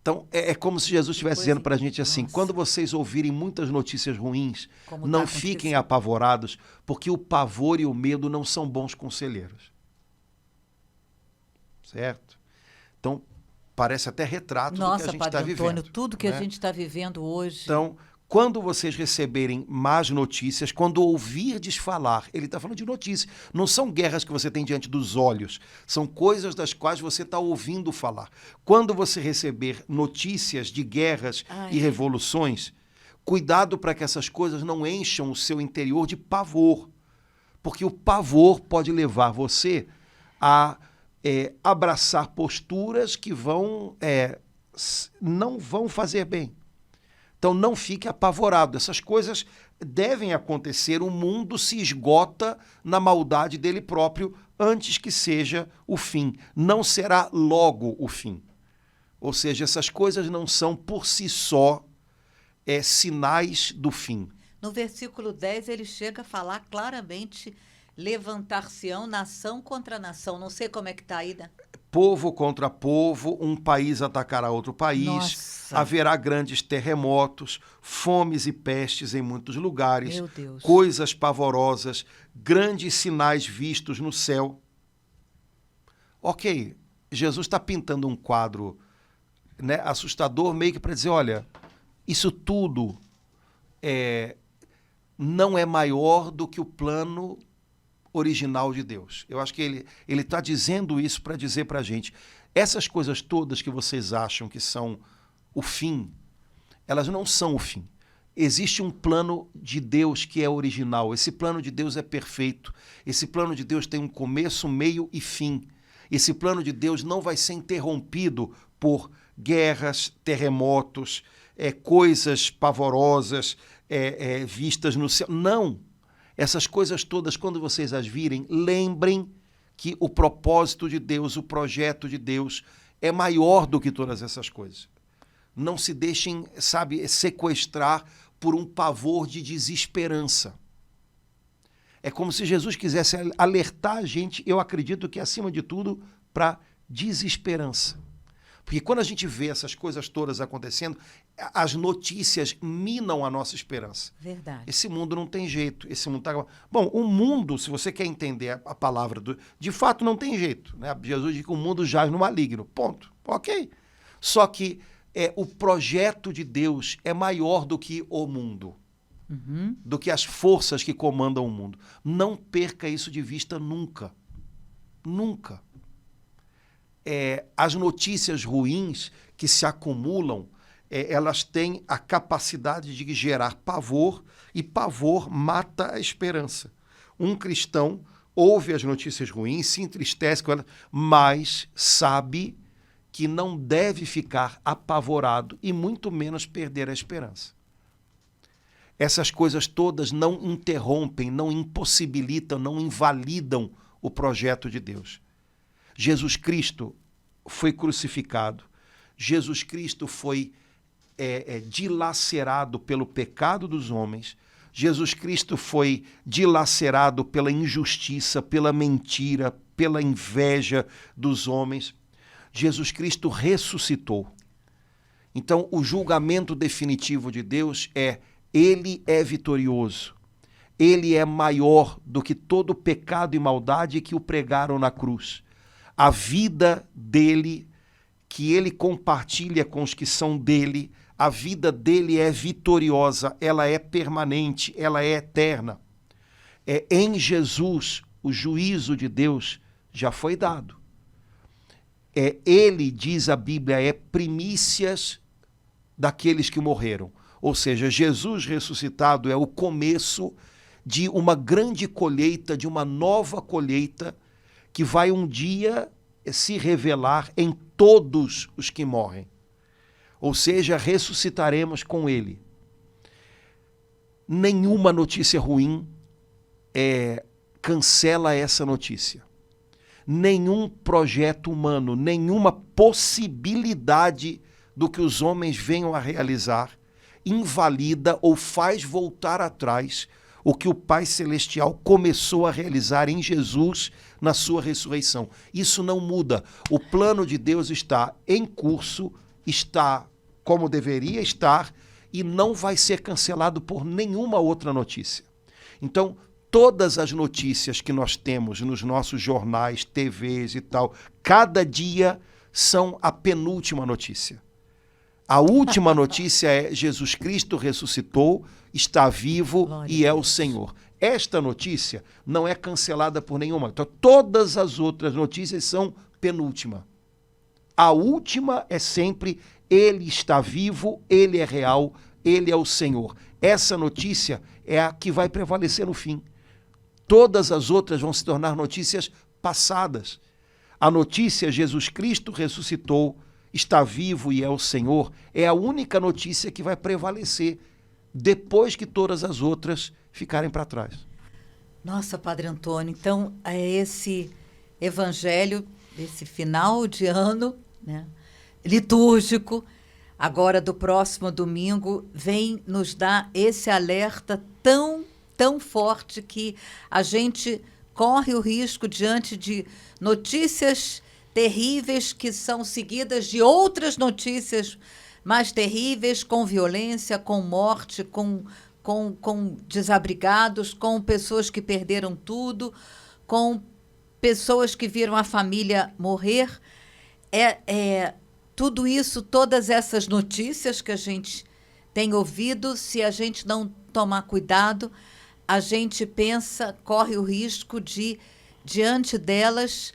Então, é como se Jesus estivesse dizendo para a gente assim, quando vocês ouvirem muitas notícias ruins, não fiquem apavorados, porque o pavor e o medo não são bons conselheiros. Certo? Então, parece até retrato do que a gente está vivendo. Antônio, tudo que a gente está vivendo hoje. Então, quando vocês receberem más notícias, quando ouvirdes falar, ele está falando de notícias, não são guerras que você tem diante dos olhos, são coisas das quais você está ouvindo falar. Quando você receber notícias de guerras e revoluções, cuidado para que essas coisas não encham o seu interior de pavor, porque o pavor pode levar você a abraçar posturas que não vão fazer bem. Então, não fique apavorado. Essas coisas devem acontecer. O mundo se esgota na maldade dele próprio antes que seja o fim. Não será logo o fim. Ou seja, essas coisas não são por si só sinais do fim. No versículo 10, ele chega a falar claramente, levantar-se-ão nação contra nação. Não sei como é que está aí, né? Povo contra povo, um país atacará outro país, Nossa. Haverá grandes terremotos, fomes e pestes em muitos lugares, Meu Deus. Coisas pavorosas, grandes sinais vistos no céu. Ok, Jesus está pintando um quadro, né, assustador, meio que para dizer, olha, isso tudo não é maior do que o plano original de Deus. Eu acho que ele está dizendo isso para dizer para a gente, essas coisas todas que vocês acham que são o fim, elas não são o fim. Existe um plano de Deus que é original. Esse plano de Deus é perfeito. Esse plano de Deus tem um começo, meio e fim. Esse plano de Deus não vai ser interrompido por guerras, terremotos, coisas pavorosas vistas no céu. Não! Essas coisas todas, quando vocês as virem, lembrem que o propósito de Deus, o projeto de Deus é maior do que todas essas coisas. Não se deixem, sequestrar por um pavor de desesperança. É como se Jesus quisesse alertar a gente, eu acredito que acima de tudo, para desesperança. Porque quando a gente vê essas coisas todas acontecendo, as notícias minam a nossa esperança. Verdade. Esse mundo não tem jeito. Esse mundo tá... Bom, o mundo, se você quer entender a palavra, de fato não tem jeito. Né? Jesus diz que o mundo jaz no maligno. Ponto. Ok. Só que o projeto de Deus é maior do que o mundo. Uhum. Do que as forças que comandam o mundo. Não perca isso de vista nunca. Nunca. As notícias ruins que se acumulam, elas têm a capacidade de gerar pavor, e pavor mata a esperança. Um cristão ouve as notícias ruins, se entristece com elas, mas sabe que não deve ficar apavorado e muito menos perder a esperança. essas coisas todas não interrompem, não impossibilitam, não invalidam o projeto de Deus. Jesus Cristo foi crucificado, Jesus Cristo foi dilacerado pelo pecado dos homens, Jesus Cristo foi dilacerado pela injustiça, pela mentira, pela inveja dos homens. Jesus Cristo ressuscitou. Então, o julgamento definitivo de Deus é: Ele é vitorioso. Ele é maior do que todo pecado e maldade que o pregaram na cruz. A vida dele, que ele compartilha com os que são dele, a vida dele é vitoriosa, ela é permanente, ela é eterna. Em Jesus, o juízo de Deus já foi dado. Ele, diz a Bíblia, é primícias daqueles que morreram. Ou seja, Jesus ressuscitado é o começo de uma grande colheita, de uma nova colheita, que vai um dia se revelar em todos os que morrem. Ou seja, ressuscitaremos com ele. Nenhuma notícia ruim cancela essa notícia. Nenhum projeto humano, nenhuma possibilidade do que os homens venham a realizar invalida ou faz voltar atrás o que o Pai Celestial começou a realizar em Jesus na sua ressurreição. Isso não muda. O plano de Deus está em curso, está como deveria estar e não vai ser cancelado por nenhuma outra notícia. Então, todas as notícias que nós temos nos nossos jornais, TVs e tal, cada dia são a penúltima notícia. A última notícia é: Jesus Cristo ressuscitou, está vivo e é o Senhor. Esta notícia não é cancelada por nenhuma. Então, todas as outras notícias são penúltima. A última é sempre: Ele está vivo, Ele é real, Ele é o Senhor. Essa notícia é a que vai prevalecer no fim. Todas as outras vão se tornar notícias passadas. A notícia: Jesus Cristo ressuscitou, está vivo e é o Senhor, é a única notícia que vai prevalecer depois que todas as outras ficarem para trás. Nossa, Padre Antônio, então é esse evangelho, esse final de ano, né, litúrgico, agora do próximo domingo, vem nos dar esse alerta tão forte que a gente corre o risco diante de notícias terríveis que são seguidas de outras notícias mais terríveis, com violência, com morte, com desabrigados, com pessoas que perderam tudo, com pessoas que viram a família morrer. Tudo isso, todas essas notícias que a gente tem ouvido, se a gente não tomar cuidado, a gente corre o risco de, diante delas,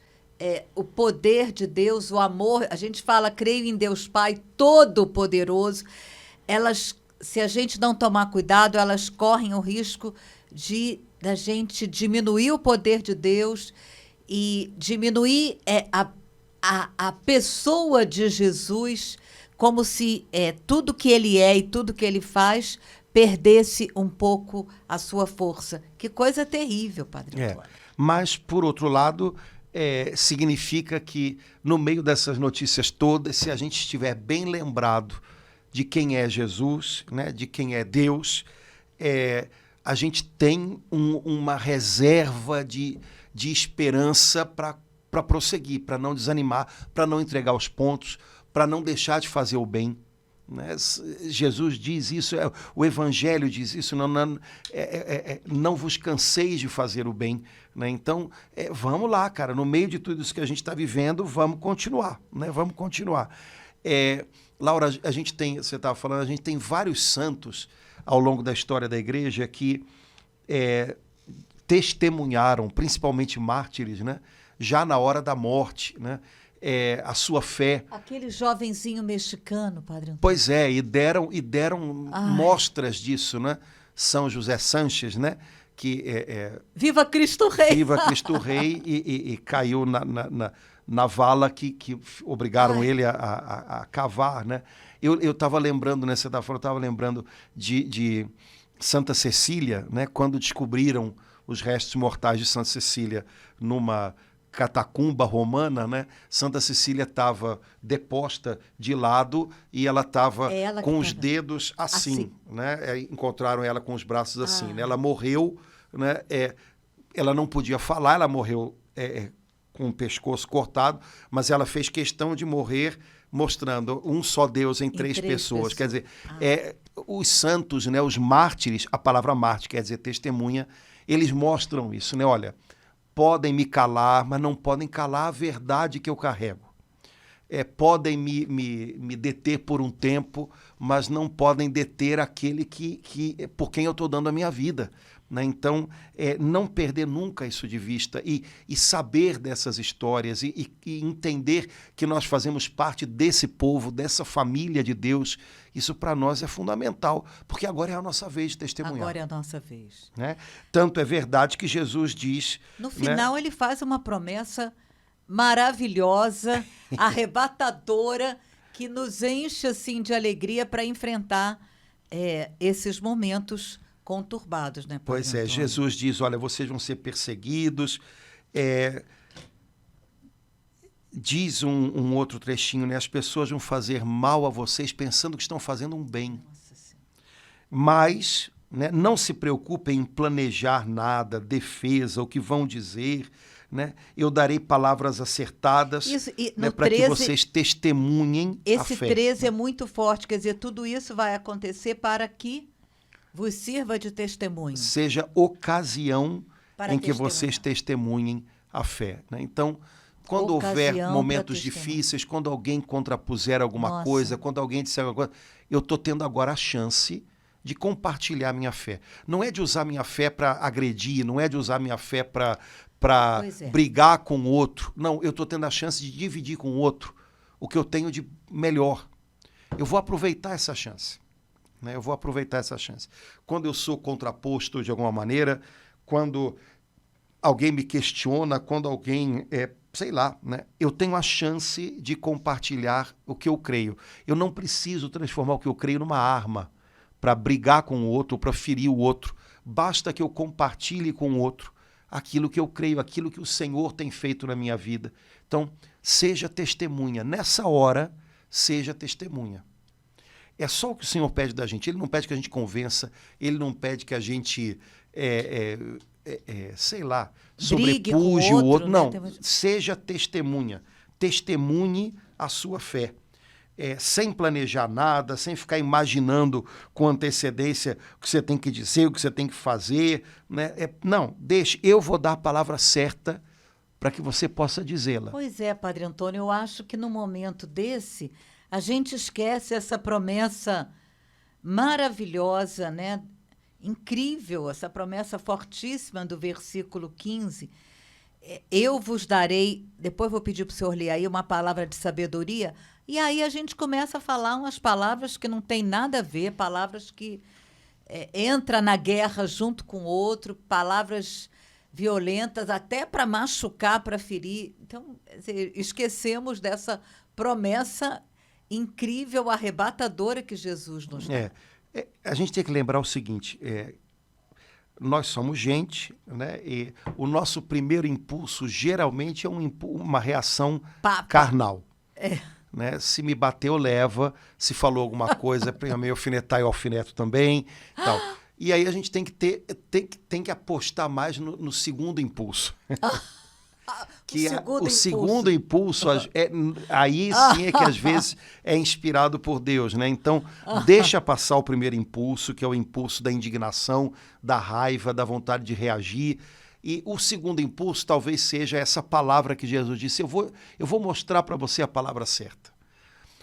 o poder de Deus, o amor, a gente fala: creio em Deus Pai Todo-Poderoso. Elas, se a gente não tomar cuidado, elas correm o risco da gente diminuir o poder de Deus e diminuir a pessoa de Jesus, como se tudo que ele é e tudo que ele faz perdesse um pouco a sua força. Que coisa terrível, Padre Antônio. Mas, por outro lado, significa que, no meio dessas notícias todas, se a gente estiver bem lembrado de quem é Jesus, né, de quem é Deus, a gente tem uma reserva de esperança para prosseguir, para não desanimar, para não entregar os pontos, para não deixar de fazer o bem. Né? Jesus diz isso, o Evangelho diz isso: não vos canseis de fazer o bem. Né? Então, vamos lá, cara, no meio de tudo isso que a gente está vivendo, vamos continuar. Né? Vamos continuar. Laura, a gente tem, você estava falando, a gente tem vários santos ao longo da história da igreja que testemunharam, principalmente mártires, né? Já na hora da morte, né? A sua fé. Aquele jovenzinho mexicano, Padre Antônio. Pois é, e deram mostras disso, né? São José Sanches, né? Que Viva Cristo Rei! Viva Cristo Rei e caiu na vala que obrigaram ele a cavar, né? Eu estava lembrando, né? Você estava falando, eu estava lembrando de Santa Cecília, né, quando descobriram os restos mortais de Santa Cecília numa catacumba romana, né, Santa Cecília estava deposta de lado e ela estava com os dedos assim. Né? Encontraram ela com os braços assim. Né? Ela morreu, né, ela não podia falar, ela morreu com o pescoço cortado, mas ela fez questão de morrer mostrando um só Deus em três pessoas. Quer dizer, os santos, né, os mártires, a palavra mártir quer dizer testemunha, eles mostram isso, né? Olha, podem me calar, mas não podem calar a verdade que eu carrego. Podem me deter por um tempo, mas não podem deter aquele por quem eu estou dando a minha vida. Né? Então, não perder nunca isso de vista e saber dessas histórias e entender que nós fazemos parte desse povo, dessa família de Deus, isso para nós é fundamental, porque agora é a nossa vez de testemunhar. Agora é a nossa vez. Né? Tanto é verdade que Jesus diz... No final, ele faz uma promessa maravilhosa, arrebatadora, que nos enche assim, de alegria para enfrentar esses momentos conturbados, né, Padre Pois Antônio? Jesus diz, olha, vocês vão ser perseguidos. Diz um outro trechinho, né? As pessoas vão fazer mal a vocês pensando que estão fazendo um bem. Mas, né, não se preocupem em planejar nada, defesa, o que vão dizer. Né? Eu darei palavras acertadas, né, para que vocês testemunhem a fé. Esse 13 é muito forte, quer dizer, tudo isso vai acontecer para que vos sirva de testemunho. Seja ocasião em que vocês testemunhem a fé. Né? Então, quando houver momentos difíceis, quando alguém contrapuser alguma coisa, quando alguém disser alguma coisa, eu estou tendo agora a chance de compartilhar minha fé. Não é de usar minha fé para agredir, não é de usar minha fé para brigar com o outro. Não, eu estou tendo a chance de dividir com o outro o que eu tenho de melhor. Eu vou aproveitar essa chance. Né? Eu vou aproveitar essa chance. Quando eu sou contraposto de alguma maneira, quando alguém me questiona, quando alguém, sei lá, né? Eu tenho a chance de compartilhar o que eu creio. Eu não preciso transformar o que eu creio numa arma para brigar com o outro, para ferir o outro. Basta que eu compartilhe com o outro aquilo que eu creio, aquilo que o Senhor tem feito na minha vida. Então, seja testemunha. Nessa hora, seja testemunha. É só o que o Senhor pede da gente. Ele não pede que a gente convença, ele não pede que a gente, sei lá, sobrepuje o outro. Não, seja testemunha. Testemunhe a sua fé. Sem planejar nada, sem ficar imaginando com antecedência o que você tem que dizer, o que você tem que fazer. Né? Não, deixe, eu vou dar a palavra certa para que você possa dizê-la. Pois é, Padre Antônio, eu acho que num momento desse, a gente esquece essa promessa maravilhosa, né? Incrível, essa promessa fortíssima do versículo 15. Eu vos darei, depois vou pedir para o senhor ler aí uma palavra de sabedoria, e aí a gente começa a falar umas palavras que não tem nada a ver, palavras que entra na guerra junto com o outro, palavras violentas, até para machucar, para ferir. Então, esquecemos dessa promessa incrível, arrebatadora que Jesus nos dá. A gente tem que lembrar o seguinte, nós somos gente, né? E o nosso primeiro impulso geralmente é uma reação carnal. Né? Se me bateu, leva. Se falou alguma coisa, para me alfinetar, eu alfineto também. Então, e aí a gente tem que apostar mais no segundo impulso. O segundo impulso aí sim é que às vezes é inspirado por Deus, né? Então, deixa passar o primeiro impulso, que é o impulso da indignação, da raiva, da vontade de reagir. E o segundo impulso talvez seja essa palavra que Jesus disse, eu vou mostrar para você a palavra certa.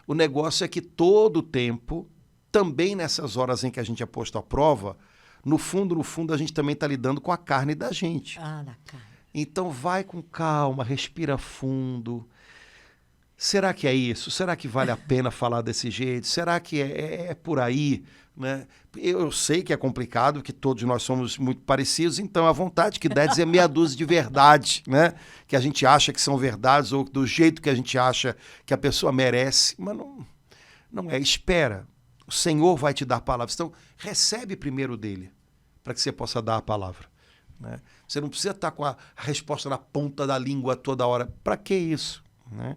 O negócio é que todo o tempo, também nessas horas em que a gente é posto à prova, no fundo, a gente também está lidando com a carne da gente. Na carne. Então vai com calma, respira fundo. Será que é isso? Será que vale a pena falar desse jeito? Será que é por aí? Né? Eu sei que é complicado, que todos nós somos muito parecidos, então a vontade que dá é dizer meia dúzia de verdade, né? Que a gente acha que são verdades ou do jeito que a gente acha que a pessoa merece, mas não é. Espera. O Senhor vai te dar palavras. Então, recebe primeiro dele, para que você possa dar a palavra. Né? Você não precisa estar com a resposta na ponta da língua toda hora. Para que isso? Né?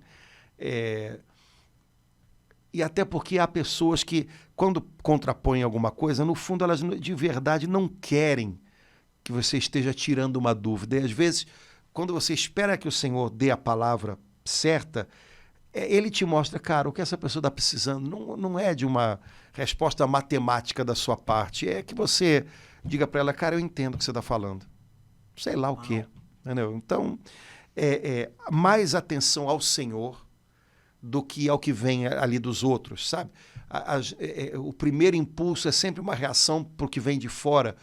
E até porque há pessoas que, quando contrapõem alguma coisa, no fundo elas de verdade não querem que você esteja tirando uma dúvida. E às vezes, quando você espera que o Senhor dê a palavra certa, ele te mostra, cara, o que essa pessoa está precisando não é de uma resposta matemática da sua parte, é que você diga para ela, cara, eu entendo o que você está falando. Sei lá o quê. Entendeu? Então, mais atenção ao Senhor do que ao que vem ali dos outros, sabe? O primeiro impulso é sempre uma reação para o que vem de fora.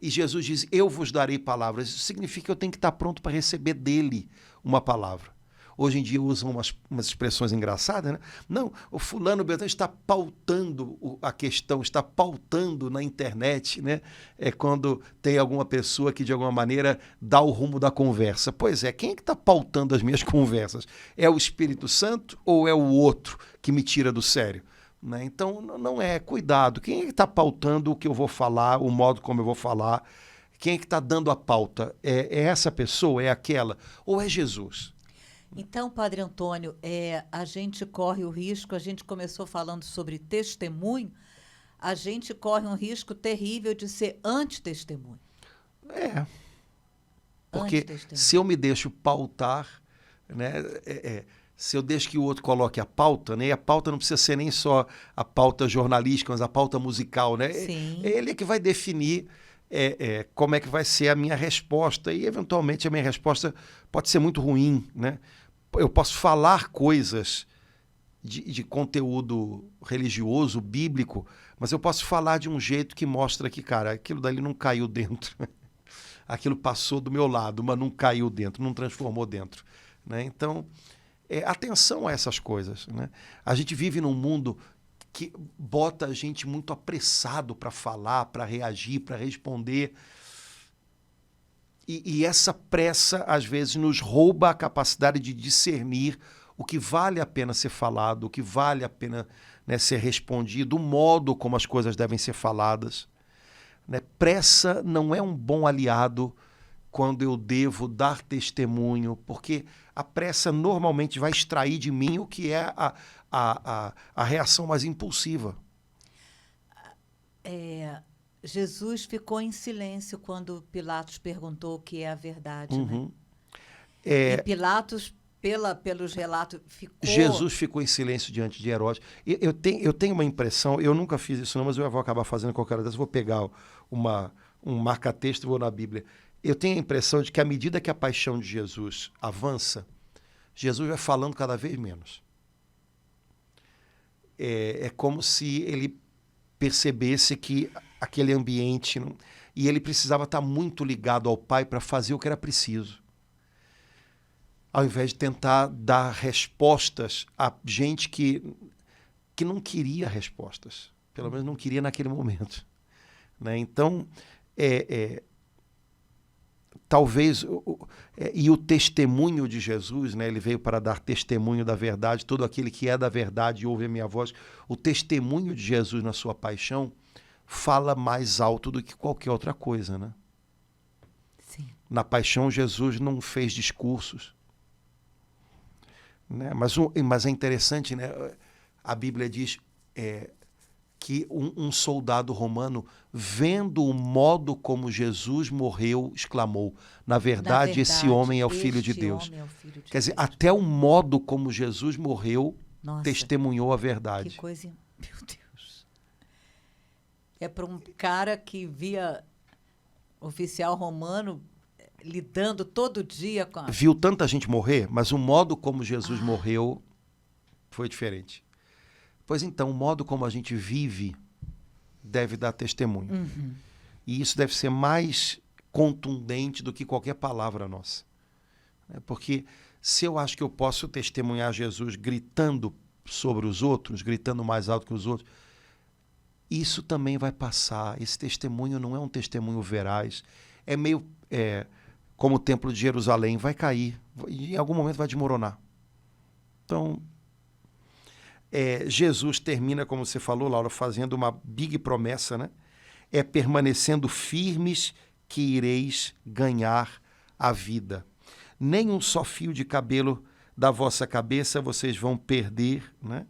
E Jesus diz, eu vos darei palavras. Isso significa que eu tenho que estar pronto para receber dele uma palavra. Hoje em dia usam umas expressões engraçadas, né? Não, o fulano Beltrano está pautando a questão, está pautando na internet, né? É quando tem alguma pessoa que de alguma maneira dá o rumo da conversa. Pois é, quem é que está pautando as minhas conversas? É o Espírito Santo ou é o outro que me tira do sério? Né? Então, não é, cuidado. Quem é que está pautando o que eu vou falar, o modo como eu vou falar? Quem é que está dando a pauta? É essa pessoa? É aquela? Ou é Jesus? Então, Padre Antônio, a gente corre o risco, a gente começou falando sobre testemunho, a gente corre um risco terrível de ser antitestemunho. Porque se eu me deixo pautar, né, se eu deixo que o outro coloque a pauta, né, e a pauta não precisa ser nem só a pauta jornalística, mas a pauta musical, né? Sim. Ele é que vai definir como é que vai ser a minha resposta, e eventualmente a minha resposta pode ser muito ruim, né? Eu posso falar coisas de conteúdo religioso, bíblico, mas eu posso falar de um jeito que mostra que, cara, aquilo dali não caiu dentro. Aquilo passou do meu lado, mas não caiu dentro, não transformou dentro. Né? Então, atenção a essas coisas. Né? A gente vive num mundo que bota a gente muito apressado para falar, para reagir, para responder. E essa pressa, às vezes, nos rouba a capacidade de discernir o que vale a pena ser falado, o que vale a pena, né, ser respondido, o modo como as coisas devem ser faladas. Né? Pressa não é um bom aliado quando eu devo dar testemunho, porque a pressa normalmente vai extrair de mim o que é a reação mais impulsiva. Jesus ficou em silêncio quando Pilatos perguntou o que é a verdade. Uhum. Né? E Pilatos, pelos relatos, ficou... Jesus ficou em silêncio diante de Herodes. Eu tenho uma impressão, eu nunca fiz isso não, mas eu vou acabar fazendo qualquer dessas, vou pegar um marca-texto e vou na Bíblia. Eu tenho a impressão de que à medida que a paixão de Jesus avança, Jesus vai falando cada vez menos. É como se ele percebesse que aquele ambiente... E ele precisava estar muito ligado ao Pai para fazer o que era preciso. Ao invés de tentar dar respostas a gente que não queria respostas. Pelo menos não queria naquele momento. Né? Então, talvez... e o testemunho de Jesus, né? Ele veio para dar testemunho da verdade. Todo aquele que é da verdade e ouve a minha voz. O testemunho de Jesus na sua paixão fala mais alto do que qualquer outra coisa, né? Sim. Na paixão, Jesus não fez discursos. Né? Mas é interessante, né? A Bíblia diz que um soldado romano, vendo o modo como Jesus morreu, exclamou, na verdade esse homem é o Filho de Deus. Quer dizer, até o modo como Jesus morreu, nossa, testemunhou a verdade. Que coisa... Meu Deus. É para um cara que via oficial romano lidando todo dia com Viu tanta gente morrer, mas o modo como Jesus morreu foi diferente. Pois então, o modo como a gente vive deve dar testemunho. Uhum. E isso deve ser mais contundente do que qualquer palavra nossa. Porque se eu acho que eu posso testemunhar Jesus gritando sobre os outros, gritando mais alto que os outros, isso também vai passar. Esse testemunho não é um testemunho veraz. É meio como o Templo de Jerusalém, vai cair. Em algum momento vai desmoronar. Então, Jesus termina, como você falou, Laura, fazendo uma big promessa, né? É permanecendo firmes que ireis ganhar a vida. Nem um só fio de cabelo da vossa cabeça vocês vão perder, né?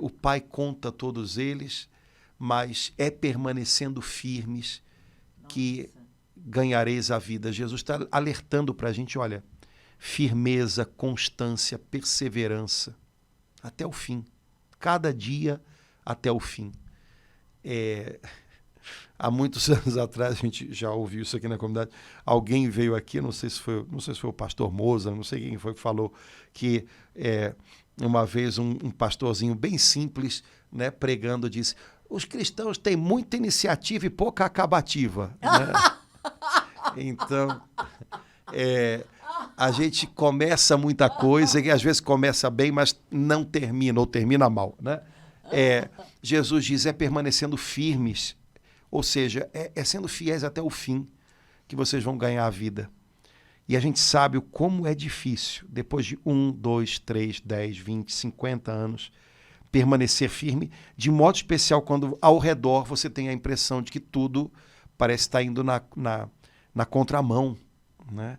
O Pai conta todos eles, mas é permanecendo firmes que ganhareis a vida. Jesus está alertando para a gente, olha, firmeza, constância, perseverança, até o fim. Cada dia até o fim. Há muitos anos atrás, a gente já ouviu isso aqui na comunidade, alguém veio aqui, não sei se foi o pastor Moza, não sei quem foi que falou, que uma vez um pastorzinho bem simples, né, pregando, disse: os cristãos têm muita iniciativa e pouca acabativa. Né? Então, a gente começa muita coisa e às vezes começa bem, mas não termina, ou termina mal. Né? Jesus diz, permanecendo firmes, ou seja, sendo fiéis até o fim, que vocês vão ganhar a vida. E a gente sabe o como é difícil, depois de 1, 2, 3, 10, 20, 50 anos, permanecer firme, de modo especial quando ao redor você tem a impressão de que tudo parece estar indo na contramão. Né?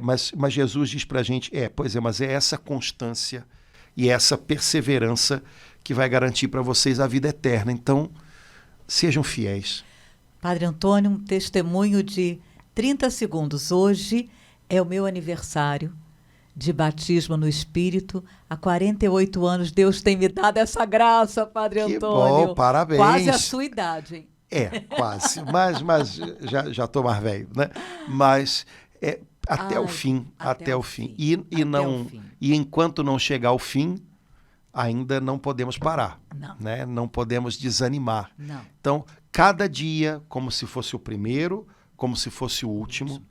Mas Jesus diz para a gente, mas é essa constância e essa perseverança que vai garantir para vocês a vida eterna. Então, sejam fiéis. Padre Antônio, um testemunho de 30 segundos. Hoje é o meu aniversário de batismo no Espírito. Há 48 anos Deus tem me dado essa graça, Padre Antônio. Que bom, parabéns. Quase a sua idade, hein? Quase. Mas já estou mais velho, né? Mas até o fim. Até o fim. E enquanto não chegar ao fim, ainda não podemos parar. Não. Né? Não podemos desanimar. Não. Então, cada dia, como se fosse o primeiro, como se fosse o último.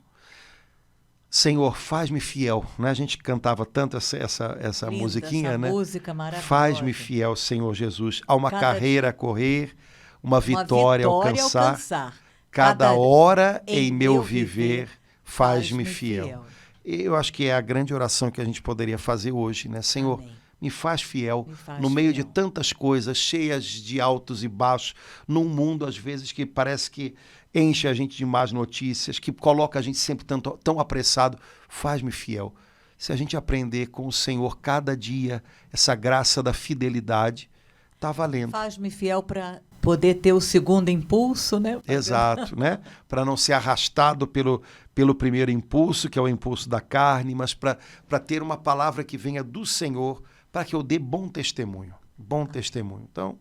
Senhor, faz-me fiel. Né? A gente cantava tanto essa Linda, musiquinha, essa né? música maravilhosa. Faz-me fiel, Senhor Jesus. Há uma carreira a correr, uma vitória a alcançar. Cada hora em meu viver, faz-me fiel. Eu acho que é a grande oração que a gente poderia fazer hoje, né? Senhor, Amém. Me faz fiel no meio de tantas coisas, cheias de altos e baixos, num mundo, às vezes, que parece que enche a gente de más notícias, que coloca a gente sempre tão apressado. Faz-me fiel. Se a gente aprender com o Senhor cada dia essa graça da fidelidade, está valendo. Faz-me fiel para poder ter o segundo impulso, né? Exato, né? Para não ser arrastado pelo primeiro impulso, que é o impulso da carne, mas para ter uma palavra que venha do Senhor, para que eu dê bom testemunho. Bom testemunho. Então,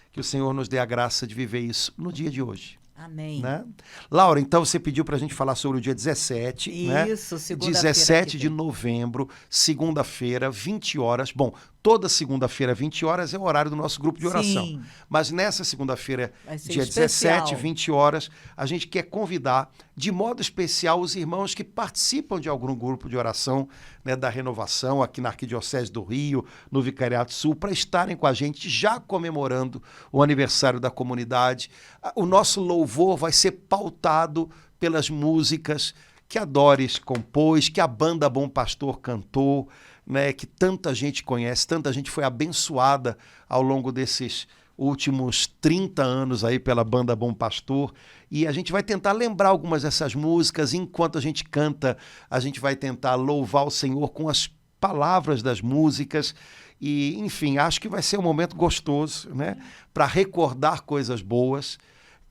que o Senhor nos dê a graça de viver isso no dia de hoje. Amém. Né? Laura, então você pediu para a gente falar sobre o dia 17. Isso, né? segunda-feira. 17 de novembro, segunda-feira, 20 horas. Bom, toda segunda-feira, 20 horas, é o horário do nosso grupo de oração. Sim. Mas nessa segunda-feira, dia especial. 17, 20 horas, a gente quer convidar, de modo especial, os irmãos que participam de algum grupo de oração, né, da Renovação, aqui na Arquidiocese do Rio, no Vicariato Sul, para estarem com a gente, já comemorando o aniversário da comunidade. O nosso louvor vai ser pautado pelas músicas que a Doris compôs, que a banda Bom Pastor cantou, né, que tanta gente conhece, tanta gente foi abençoada ao longo desses últimos 30 anos aí pela banda Bom Pastor, e a gente vai tentar lembrar algumas dessas músicas. Enquanto a gente canta, a gente vai tentar louvar o Senhor com as palavras das músicas, e enfim, acho que vai ser um momento gostoso, né, para recordar coisas boas,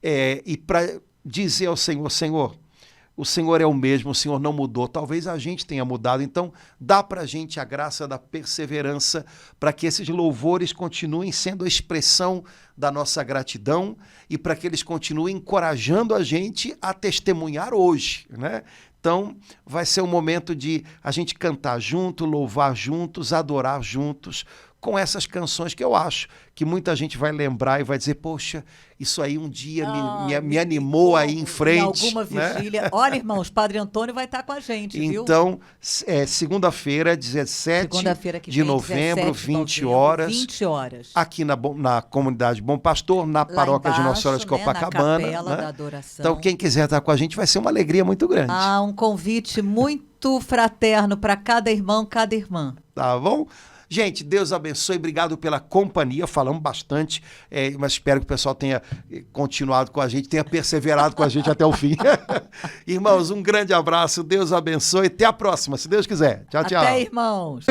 e para dizer ao Senhor, Senhor, o Senhor é o mesmo, o Senhor não mudou. Talvez a gente tenha mudado. Então, dá para a gente a graça da perseverança para que esses louvores continuem sendo a expressão da nossa gratidão e para que eles continuem encorajando a gente a testemunhar hoje, né? Então, vai ser um momento de a gente cantar junto, louvar juntos, adorar juntos, com essas canções que eu acho que muita gente vai lembrar e vai dizer, poxa, isso aí um dia me animou aí em frente. Em alguma vigília. Né? Olha, irmãos, Padre Antônio vai estar com a gente, viu? Então, segunda-feira, 17 de novembro, 20 horas. 20 horas. Aqui na comunidade Bom Pastor, na paróquia de Nossa Senhora de Copacabana. Na Capela, né? Da Adoração. Então, quem quiser estar com a gente, vai ser uma alegria muito grande. Um convite muito fraterno para cada irmão, cada irmã. Tá bom? Gente, Deus abençoe, obrigado pela companhia, falamos bastante, mas espero que o pessoal tenha continuado com a gente, tenha perseverado com a gente até o fim. Irmãos, um grande abraço, Deus abençoe, até a próxima, se Deus quiser. Tchau, tchau. Até, irmãos.